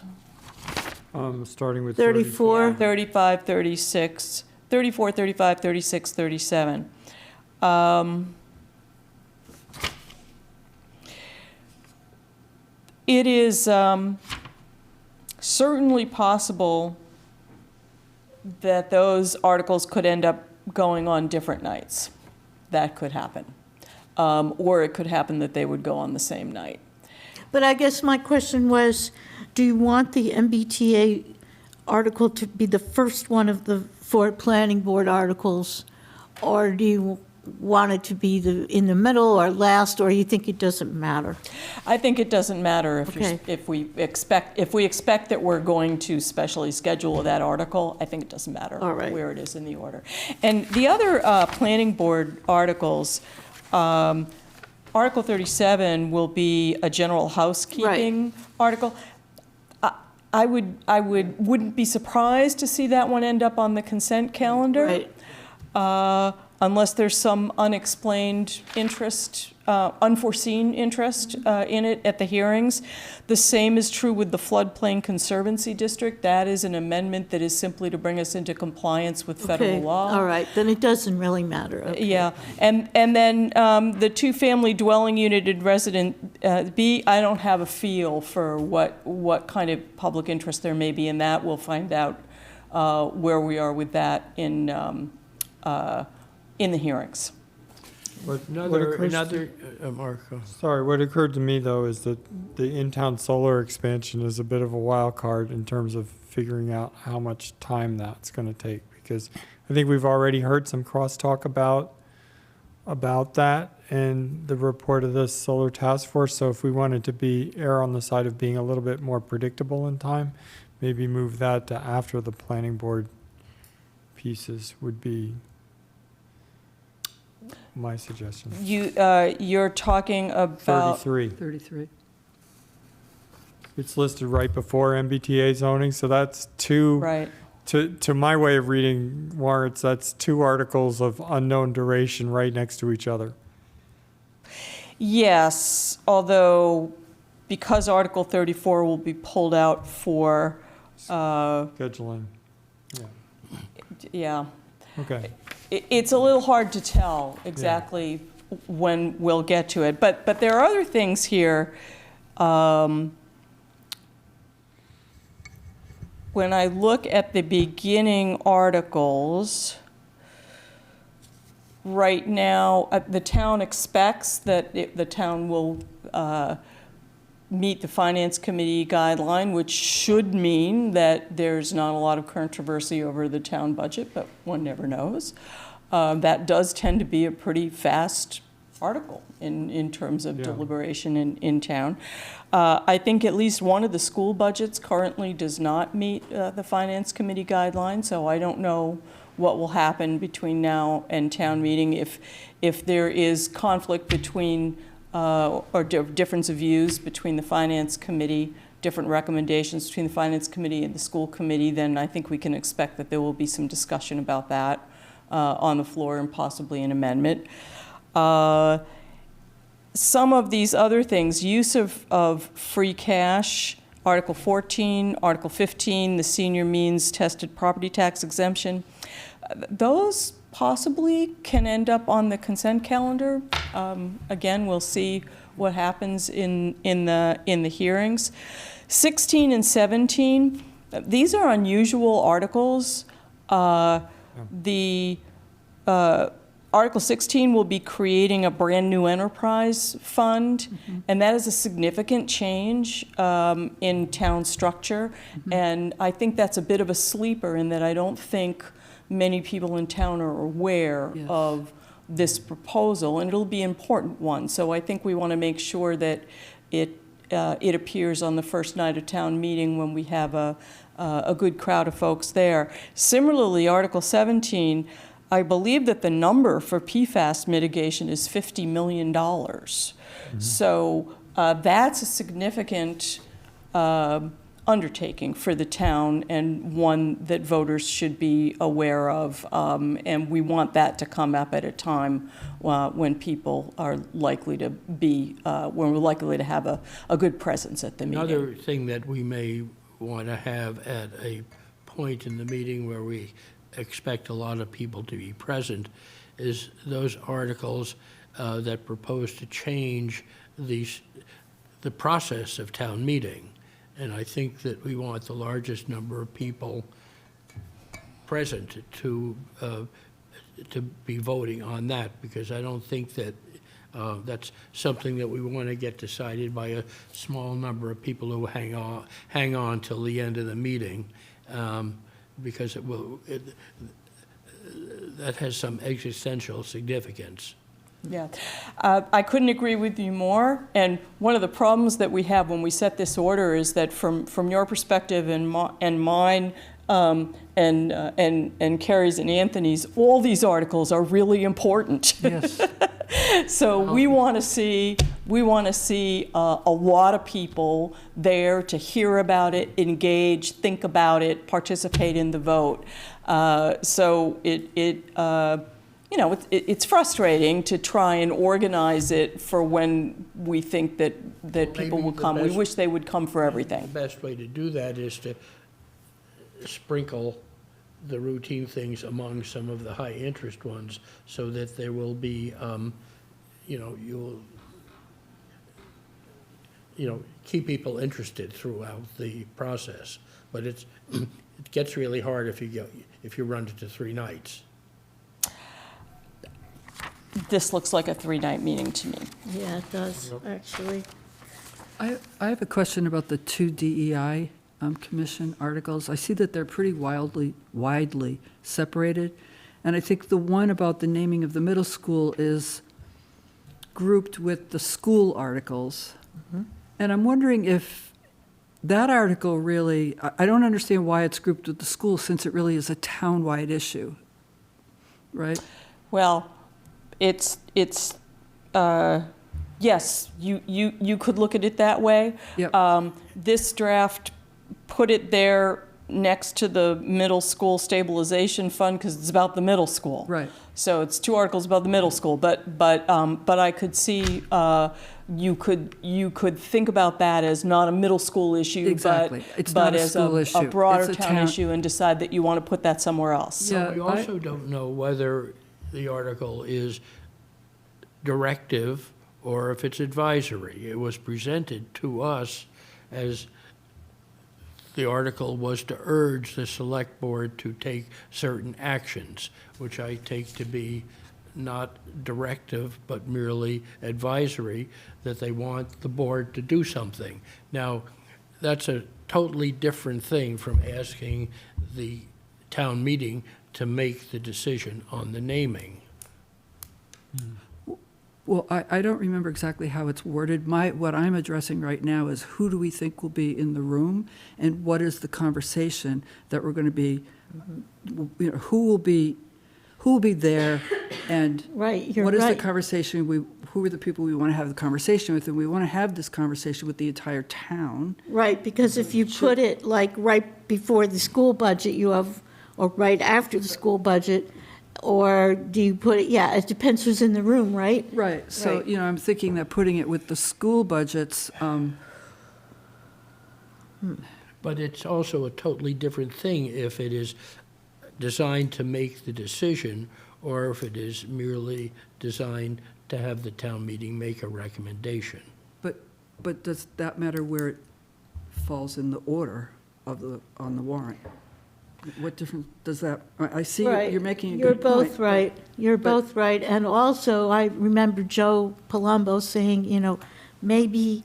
Starting with 34. 35, 36, 34, 35, 36, 37. It is certainly possible that those articles could end up going on different nights. That could happen. Or it could happen that they would go on the same night. But I guess my question was, do you want the MBTA article to be the first one of the 4 planning board articles? Or do you want it to be in the middle or last, or you think it doesn't matter? I think it doesn't matter Okay. if we expect that we're going to specially schedule that article. I think it doesn't matter All right. where it is in the order. And the other planning board articles, Article 37 will be a general housekeeping article. I wouldn't be surprised to see that one end up on the consent calendar. Right. Unless there's some unexplained interest, unforeseen interest in it at the hearings. The same is true with the floodplain conservancy district. That is an amendment that is simply to bring us into compliance with federal Okay. law. All right, then it doesn't really matter. Okay. Yeah, and then the 2-family dwelling unit in resident B, I don't have a feel for what kind of public interest there may be in that. We'll find out where we are with that in the hearings. Marco. Sorry, what occurred to me, though, is that the in-town solar expansion is a bit of a wild card in terms of figuring out how much time that's going to take, because I think we've already heard some crosstalk about that and the report of the solar task force. So if we wanted to err on the side of being a little bit more predictable in time, maybe move that to after the planning board pieces would be my suggestion. You're talking about 33. It's listed right before MBTA zoning, so that's 2. Right. To my way of reading warrants, that's 2 articles of unknown duration right next to each other. Yes, although because Article 34 will be pulled out for scheduling. Yeah. Okay. It's a little hard to tell exactly when we'll get to it, but there are other things here. When I look at the beginning articles, right now, the town expects that the town will meet the Finance Committee guideline, which should mean that there's not a lot of controversy over the town budget, but one never knows. That does tend to be a pretty fast article in terms of deliberation in town. I think at least one of the school budgets currently does not meet the Finance Committee guideline, so I don't know what will happen between now and town meeting if there is conflict between or difference of views between the Finance Committee, different recommendations between the Finance Committee and the school committee, then I think we can expect that there will be some discussion about that on the floor and possibly an amendment. Some of these other things, use of free cash, Article 14, Article 15, the senior means tested property tax exemption, those possibly can end up on the consent calendar. Again, we'll see what happens in the hearings. 16 and 17, These are unusual articles. The Article 16 will be creating a brand-new enterprise fund, and that is a significant change in town structure. And I think that's a bit of a sleeper in that I don't think many people in town are aware of this proposal, and it'll be an important one. So I think we want to make sure that it appears on the first night of town meeting when we have a good crowd of folks there. Similarly, Article 17, I believe that the number for PFAS mitigation is $50 million. So that's a significant undertaking for the town, and one that voters should be aware of. And we want that to come up at a time when people are likely to be, when we're likely to have a good presence at the meeting. Another thing that we may want to have at a point in the meeting where we expect a lot of people to be present is those articles that propose to change the process of town meeting. And I think that we want the largest number of people present to be voting on that, because I don't think that that's something that we want to get decided by a small number of people who hang on till the end of the meeting, because that has some existential significance. Yeah, I couldn't agree with you more. And one of the problems that we have when we set this order is that from your perspective and mine, and Carrie's and Anthony's, all these articles are really important. Yes. So we want to see a lot of people there to hear about it, engage, think about it, participate in the vote. So it's frustrating to try and organize it for when we think that people will come. We wish they would come for everything. The best way to do that is to sprinkle the routine things among some of the high interest ones, so that there will be, you'll keep people interested throughout the process. But it gets really hard if you run it to 3 nights. This looks like a 3-night meeting to me. Yeah, it does, actually. I have a question about the 2 DEI commission articles. I see that they're pretty widely separated, and I think the one about the naming of the middle school is grouped with the school articles. And I'm wondering if that article really, I don't understand why it's grouped with the school, since it really is a town-wide issue, right? Well, it's yes, you could look at it that way. Yep. This draft put it there next to the middle school stabilization fund because it's about the middle school. Right. So it's 2 articles about the middle school, but I could see you could think about that as not a middle school issue, exactly. It's but not a as school issue. a broader It's a town issue, and decide that you want to put that somewhere else. Yeah, We also don't know whether the article is directive or if it's advisory. It was presented to us as the article was to urge the select board to take certain actions, which I take to be not directive, but merely advisory, that they want the board to do something. Now, that's a totally different thing from asking the town meeting to make the decision on the naming. Well, I don't remember exactly how it's worded. What I'm addressing right now is who do we think will be in the room, and what is the conversation that we're going to be, who will be there, and Right, you're what is the right. conversation, who are the people we want to have the conversation with, and we want to have this conversation with the entire town. Right, because if you put it like right before the school budget, you have, or right after the school budget, or do you put it, yeah, it depends who's in the room, right? Right, so, Right. I'm thinking that putting it with the school budgets, But it's also a totally different thing if it is designed to make the decision, or if it is merely designed to have the town meeting make a recommendation. but does that matter where it falls in the order? on the warrant. What difference does that, I see Right. you're making a You're good point. both right. You're both right. And also, I remember Joe Palumbo saying, maybe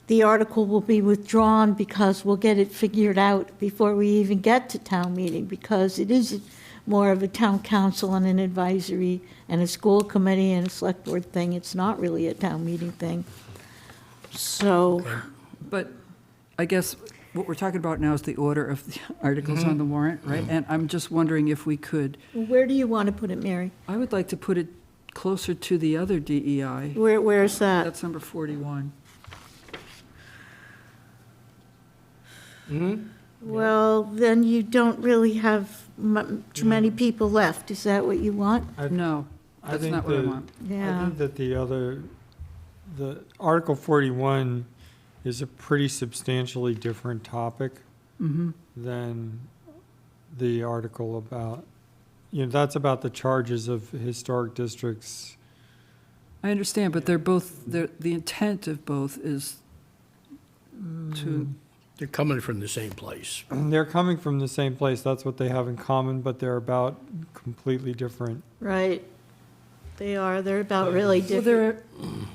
the article will be withdrawn because we'll get it figured out before we even get to town meeting, because it is more of a town council and an advisory and a school committee and a select board thing. It's not really a town meeting thing. So, But I guess what we're talking about now is the order of the articles on the warrant, right? And I'm just wondering if we could, where do you want to put it, Mary? I would like to put it closer to the other DEI. Where's that? That's number 41. Well, then you don't really have too many people left. Is that what you want? No, I that's think not what I the- want. I Yeah. think that the Article 41 is a pretty substantially different topic Mhm. than the article about, that's about the charges of historic districts. I understand, but the intent of both is to, They're coming from the same place. They're coming from the same place, that's what they have in common, but they're about completely different. Right. They are. They're about really different.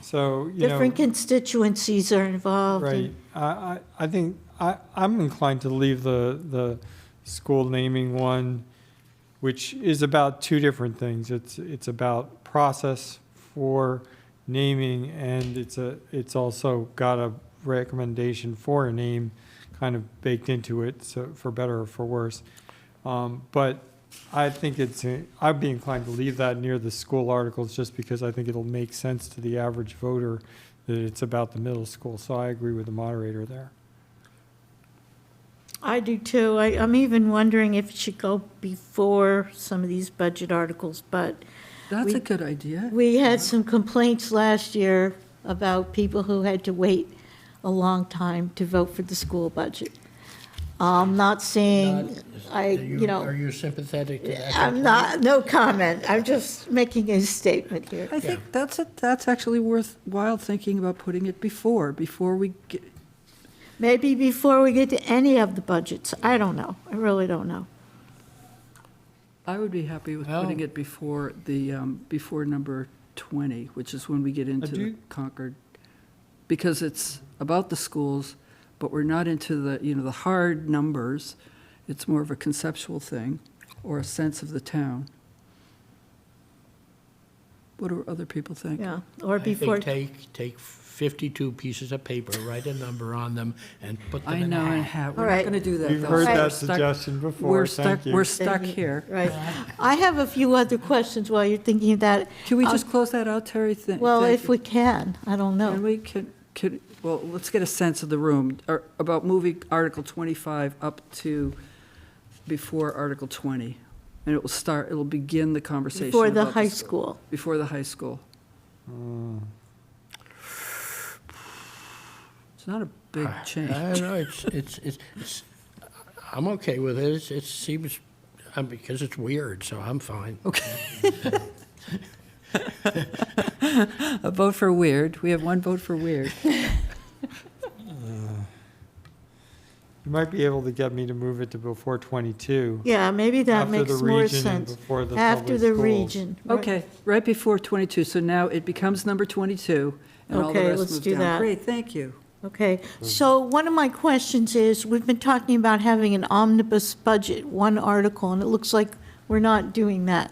So, Different constituencies are involved. Right. I think, I'm inclined to leave the school naming one, which is about two different things. It's about process for naming, and it's also got a recommendation for a name kind of baked into it, so for better or for worse. But I think I'd be inclined to leave that near the school articles, just because I think it'll make sense to the average voter that it's about the middle school. So I agree with the moderator there. I do too. I'm even wondering if it should go before some of these budget articles, but. that's a good idea. We had some complaints last year about people who had to wait a long time to vote for the school budget. I'm not saying, Are you sympathetic to that? I'm not, no comment. I'm just making a statement here. I think that's actually worthwhile thinking about putting it before we get, Maybe before we get to any of the budgets. I don't know. I really don't know. I would be happy with putting it before before number 20, which is when we get into the Concord, because it's about the schools, but we're not into the hard numbers. It's more of a conceptual thing or a sense of the town. What do other people think? Yeah, or before. I think take 52 pieces of paper, write a number on them, and put them in a I hat. have. All We're right. not going to do that. We've though. heard Right. that suggestion before. We're Thank stuck. you. We're stuck here. Right. I have a few other questions while you're thinking of that. Can we just close that out, Terry? Well, Thank if you. we can, I don't know. And we could, well, let's get a sense of the room, or about moving Article 25 up to before Article 20. And it'll begin the conversation. Before the about high school. Before the high school. It's not a big change. I don't know, it's, I'm okay with it. It seems, because it's weird, so I'm fine. Okay. A vote for weird. We have one vote for weird. You might be able to get me to move it to before 22. Yeah, maybe that After makes the more region and sense. before the After public the schools. region. Right. Okay, right before 22. So now it becomes number 22. And all the Okay, rest let's moves do down. that. Great, thank you. Okay, so one of my questions is, we've been talking about having an omnibus budget, one article, and it looks like we're not doing that.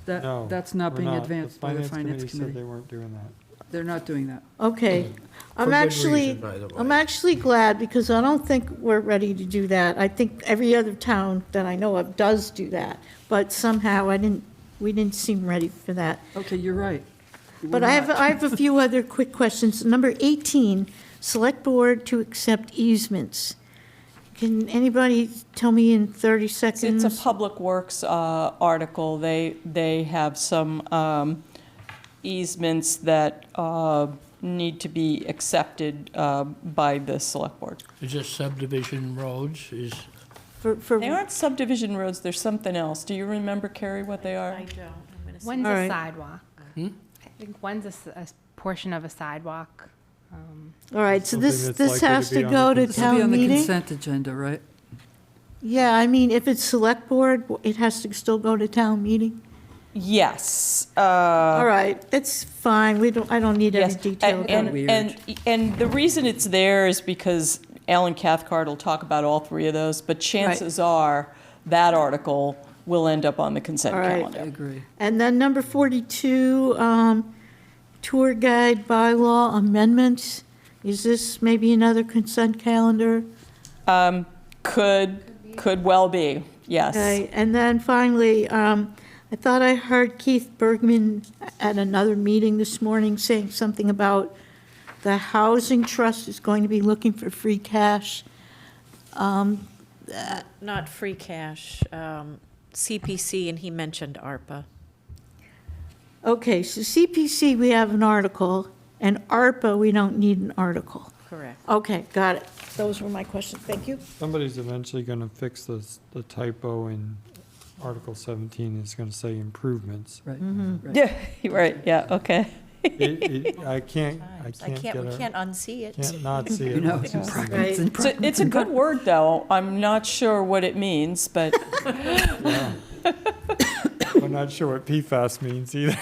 No, That's not we're being not. advanced by the Finance said Committee. they weren't doing that. They're not doing that. Okay. For good reason, by the way. I'm actually glad, because I don't think we're ready to do that. I think every other town that I know of does do that, but somehow we didn't seem ready for that. Okay, you're right. But I have a few other quick questions. Number 18, select board to accept easements. Can anybody tell me in 30 seconds? It's a Public Works article. They have some easements that need to be accepted by the select board. Is this subdivision roads? They aren't subdivision roads, they're something else. Do you remember, Carrie, what they are? I don't. One's All a right. sidewalk. I think one's a portion of a sidewalk. All right, so Something this, that's this likely to has be to on go the to This will be town on the meeting? consent agenda, right? Yeah, I mean, if it's select board, it has to still go to town meeting? Yes. All right, it's fine, I don't need every Yes, detail. and the reason it's there is because Alan Cathcart will talk about all three of those, but chances are that article will end up on the consent All right. calendar. I agree. And then number 42, tour guide bylaw amendments. Is this maybe another consent calendar? Could well be, yes. Okay, and then finally, I thought I heard Keith Bergman at another meeting this morning saying something about the Housing Trust is going to be looking for free cash. Not free cash, CPC, and he mentioned ARPA. Okay, so CPC, we have an article, and ARPA, we don't need an article. Correct. Okay, got it. Those were my questions. Thank you. Somebody's eventually going to fix the typo in Article 17. It's going to say improvements. Right. Mm-hmm. Yeah, right, yeah, okay. I can't We get a, can't unsee it. can't not see You it. know, once you see it. Right. It's a good word, though. I'm not sure what it means, but Yeah. I'm not sure what PFAS means either.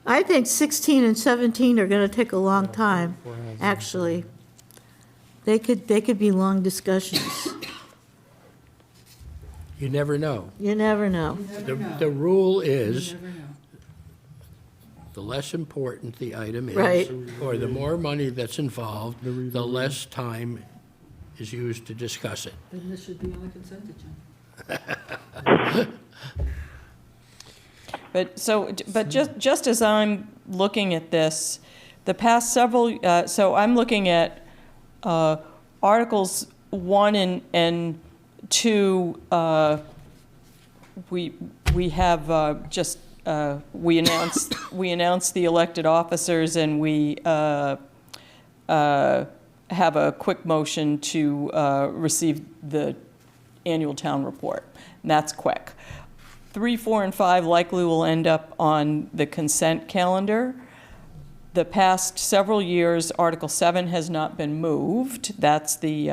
I think 16 and 17 are going to take a long time, actually. They could be long discussions. You never know. You never know. The rule is, the less important the item is, Right. or the more money that's involved, the less time is used to discuss it. Then this should be on the consent agenda. But just as I'm looking at this, the past several, so I'm looking at Articles 1 and 2, we have just, we announced the elected officers, and we have a quick motion to receive the annual town report. And that's quick. 3, 4, and 5 likely will end up on the consent calendar. The past several years, Article 7 has not been moved. That's the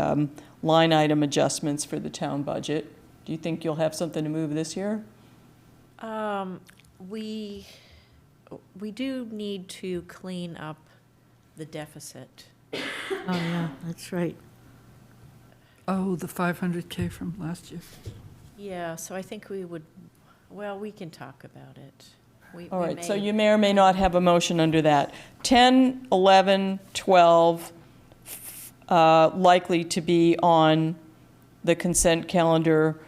line item adjustments for the town budget. Do you think you'll have something to move this year? We do need to clean up the deficit. Oh, yeah, that's right. Oh, the 500K from last year. Yeah, so I think we would, well, we can talk about it. All right, so you may or may not have a motion under that. 10, 11, 12, likely to be on the consent calendar.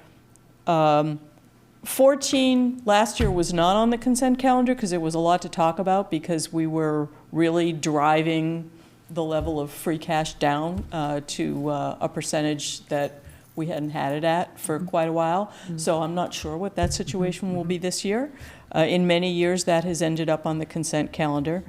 14, last year was not on the consent calendar because it was a lot to talk about because we were really driving the level of free cash down to a percentage that we hadn't had it at for quite a while. So I'm not sure what that situation will be this year. In many years, that has ended up on the consent calendar.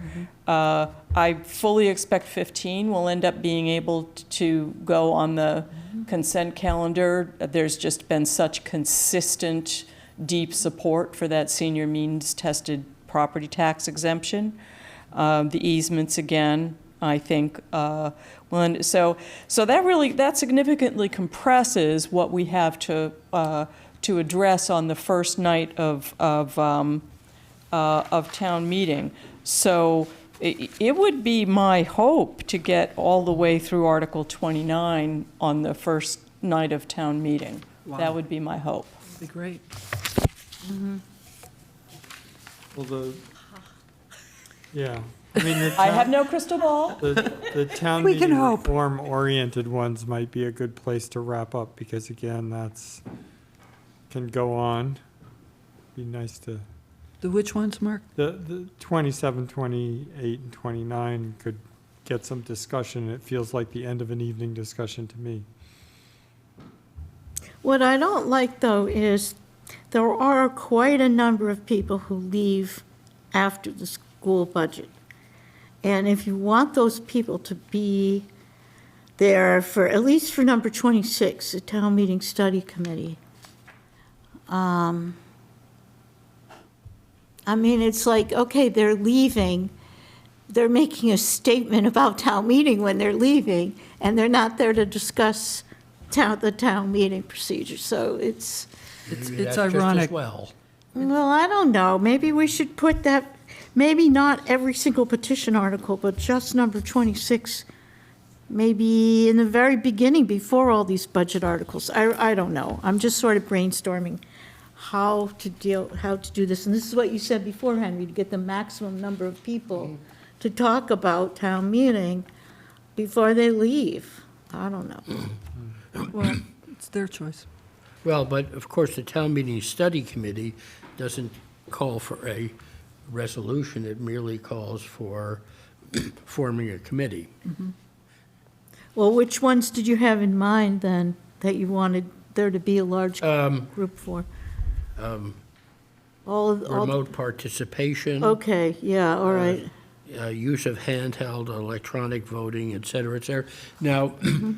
I fully expect 15 will end up being able to go on the consent calendar. There's just been such consistent, deep support for that senior means tested property tax exemption. The easements, again, I think, so that significantly compresses what we have to address on the first night of town meeting. So it would be my hope to get all the way through Article 29 on the first night of town meeting. Wow. That would be my hope. That'd be great. Well, yeah. I mean, I have no crystal ball. the town We can meeting hope. reform-oriented ones might be a good place to wrap up, because again, can go on. Be nice to, The which ones, Mark? the 27, 28, and 29 could get some discussion. It feels like the end of an evening discussion to me. What I don't like, though, is there are quite a number of people who leave after the school budget. And if you want those people to be there for, at least for number 26, the town meeting study committee, I mean, it's like, okay, they're leaving, they're making a statement about town meeting when they're leaving, and they're not there to discuss the town meeting procedure. So it's Maybe it's that's just as ironic. well. well, I don't know. Maybe we should put that, maybe not every single petition article, but just number 26, maybe in the very beginning, before all these budget articles. I don't know. I'm just sort of brainstorming how to do this. And this is what you said before, Henry, to get the maximum number of people to talk about town meeting before they leave. I don't know. Well, it's their choice. Well, but of course, the town meeting study committee doesn't call for a resolution. It merely calls for forming a committee. Well, which ones did you have in mind then, that you wanted there to be a large group for? All Remote participation. Okay, yeah, all right. Use of handheld electronic voting, et cetera, et cetera. Now,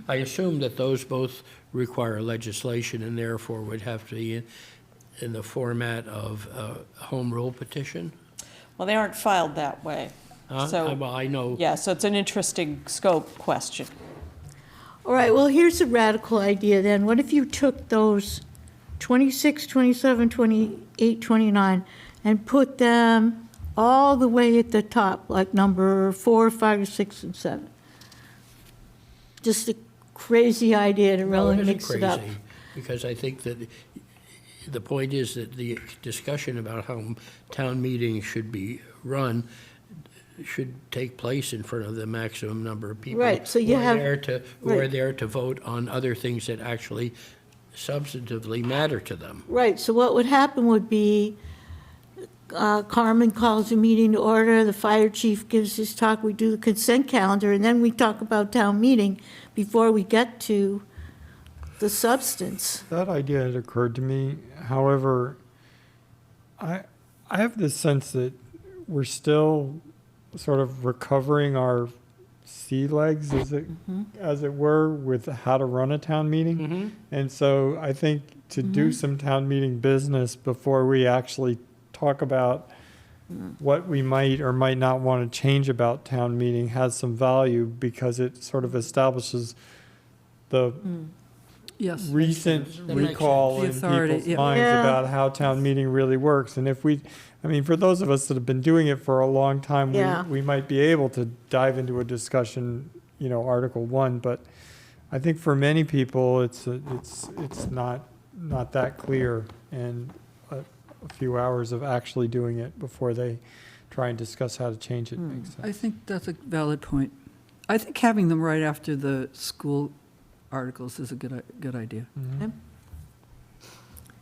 I assume that those both require legislation and therefore would have to be in the format of a home rule petition? Well, they aren't filed that way. So, Well, I know. yeah, so it's an interesting scope question. All right, well, here's a radical idea then. What if you took those 26, 27, 28, 29, and put them all the way at the top, like number 4, 5, 6, and 7? Just a crazy idea to No, really it isn't mix it up. crazy, because I think that the point is that the discussion about how town meetings should be run should take place in front of the maximum number of people. Right, so you have- Who are right. there to vote on other things that actually substantively matter to them. Right, so what would happen would be Carmen calls a meeting to order, the fire chief gives his talk, we do the consent calendar, and then we talk about town meeting before we get to the substance. That idea had occurred to me. However, I have this sense that we're still sort of recovering our sea legs, as it were, with how to run a town meeting. And so I think to do some town meeting business before we actually talk about what we might or might not want to change about town meeting has some value, because it sort of establishes the Yes. recent That makes recall sense. in The authority, people's yeah. minds Yeah. about how town meeting really works. And if for those of us that have been doing it for a long time, Yeah. we might be able to dive into a discussion, Article 1, but I think for many people, it's not that clear, and a few hours of actually doing it before they try and discuss how to change it makes sense. I think that's a valid point. I think having them right after the school articles is a good idea. Mhm.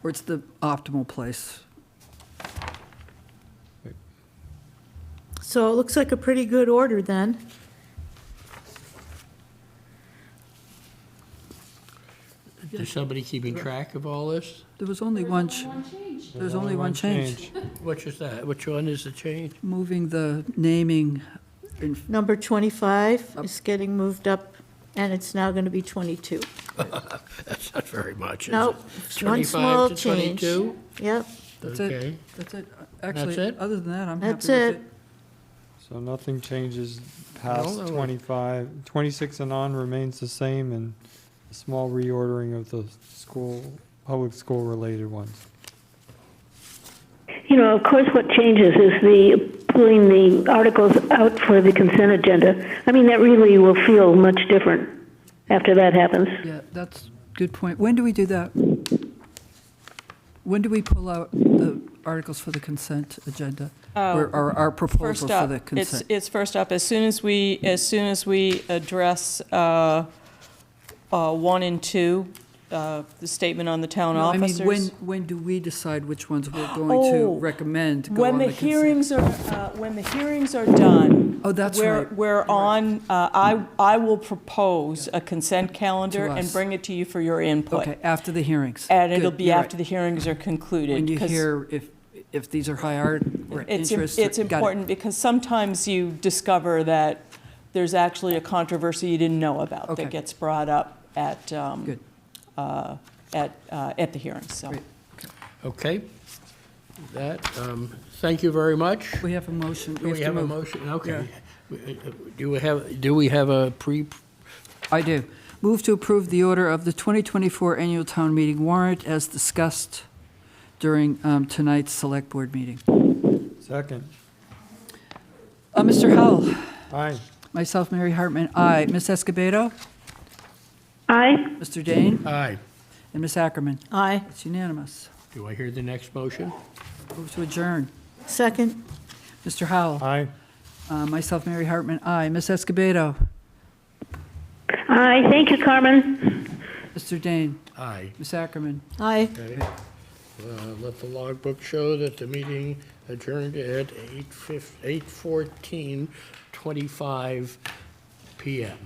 Or it's the optimal place. So it looks like a pretty good order then. Is somebody keeping track of all this? There was only one, there's only one change. Which is that? Which one is the change? Moving the naming, Number 25 is getting moved up, and it's now going to be 22. That's not very much, is it? Nope, it's one small 25 to change. 22? Yep, that's Okay. it. That's it. Actually, it? other than that, I'm happy with that's it. it. So nothing changes past No, no. 25. 26 and on remains the same, and a small reordering of the public school-related ones. Of course, what changes is pulling the articles out for the consent agenda. I mean, that really will feel much different after that happens. Yeah, that's a good point. When do we do that? When do we pull out the articles for the consent agenda? Or our proposal First for up, the consent? it's first up, as soon as we address 1 and 2, the statement on the town No, I mean, officers. when do we decide which ones we're going to recommend to go When on the the consent? hearings are done. Oh, that's we're- right. We're on, I will propose a consent calendar To and us. bring it to you for your input. Okay, after the hearings. And it'll Good, be you're after right. the hearings are concluded. When you 'cause hear if these are high art or It's interest. it's got it. important, because sometimes you discover that there's actually a controversy you didn't know about Okay. that gets brought up at, Good. at the hearings, so. Great. Okay. That, thank you very much. We have a motion. We have a move. motion, okay. Do we have a I do. Move to approve the order of the 2024 annual town meeting warrant as discussed during tonight's select board meeting. Second. Mr. Howell? Aye. Myself, Mary Hartman, aye. Ms. Escobedo? Aye. Mr. Dane? Aye. And Ms. Ackerman? Aye. It's unanimous. Do I hear the next motion? Move to adjourn. Second? Mr. Howell? Aye. Myself, Mary Hartman, aye. Ms. Escobedo? Aye. Thank you, Carmen. Mr. Dane? Aye. Ms. Ackerman? Aye. Okay. Let the logbook show that the meeting adjourned at 8:14:25 p.m.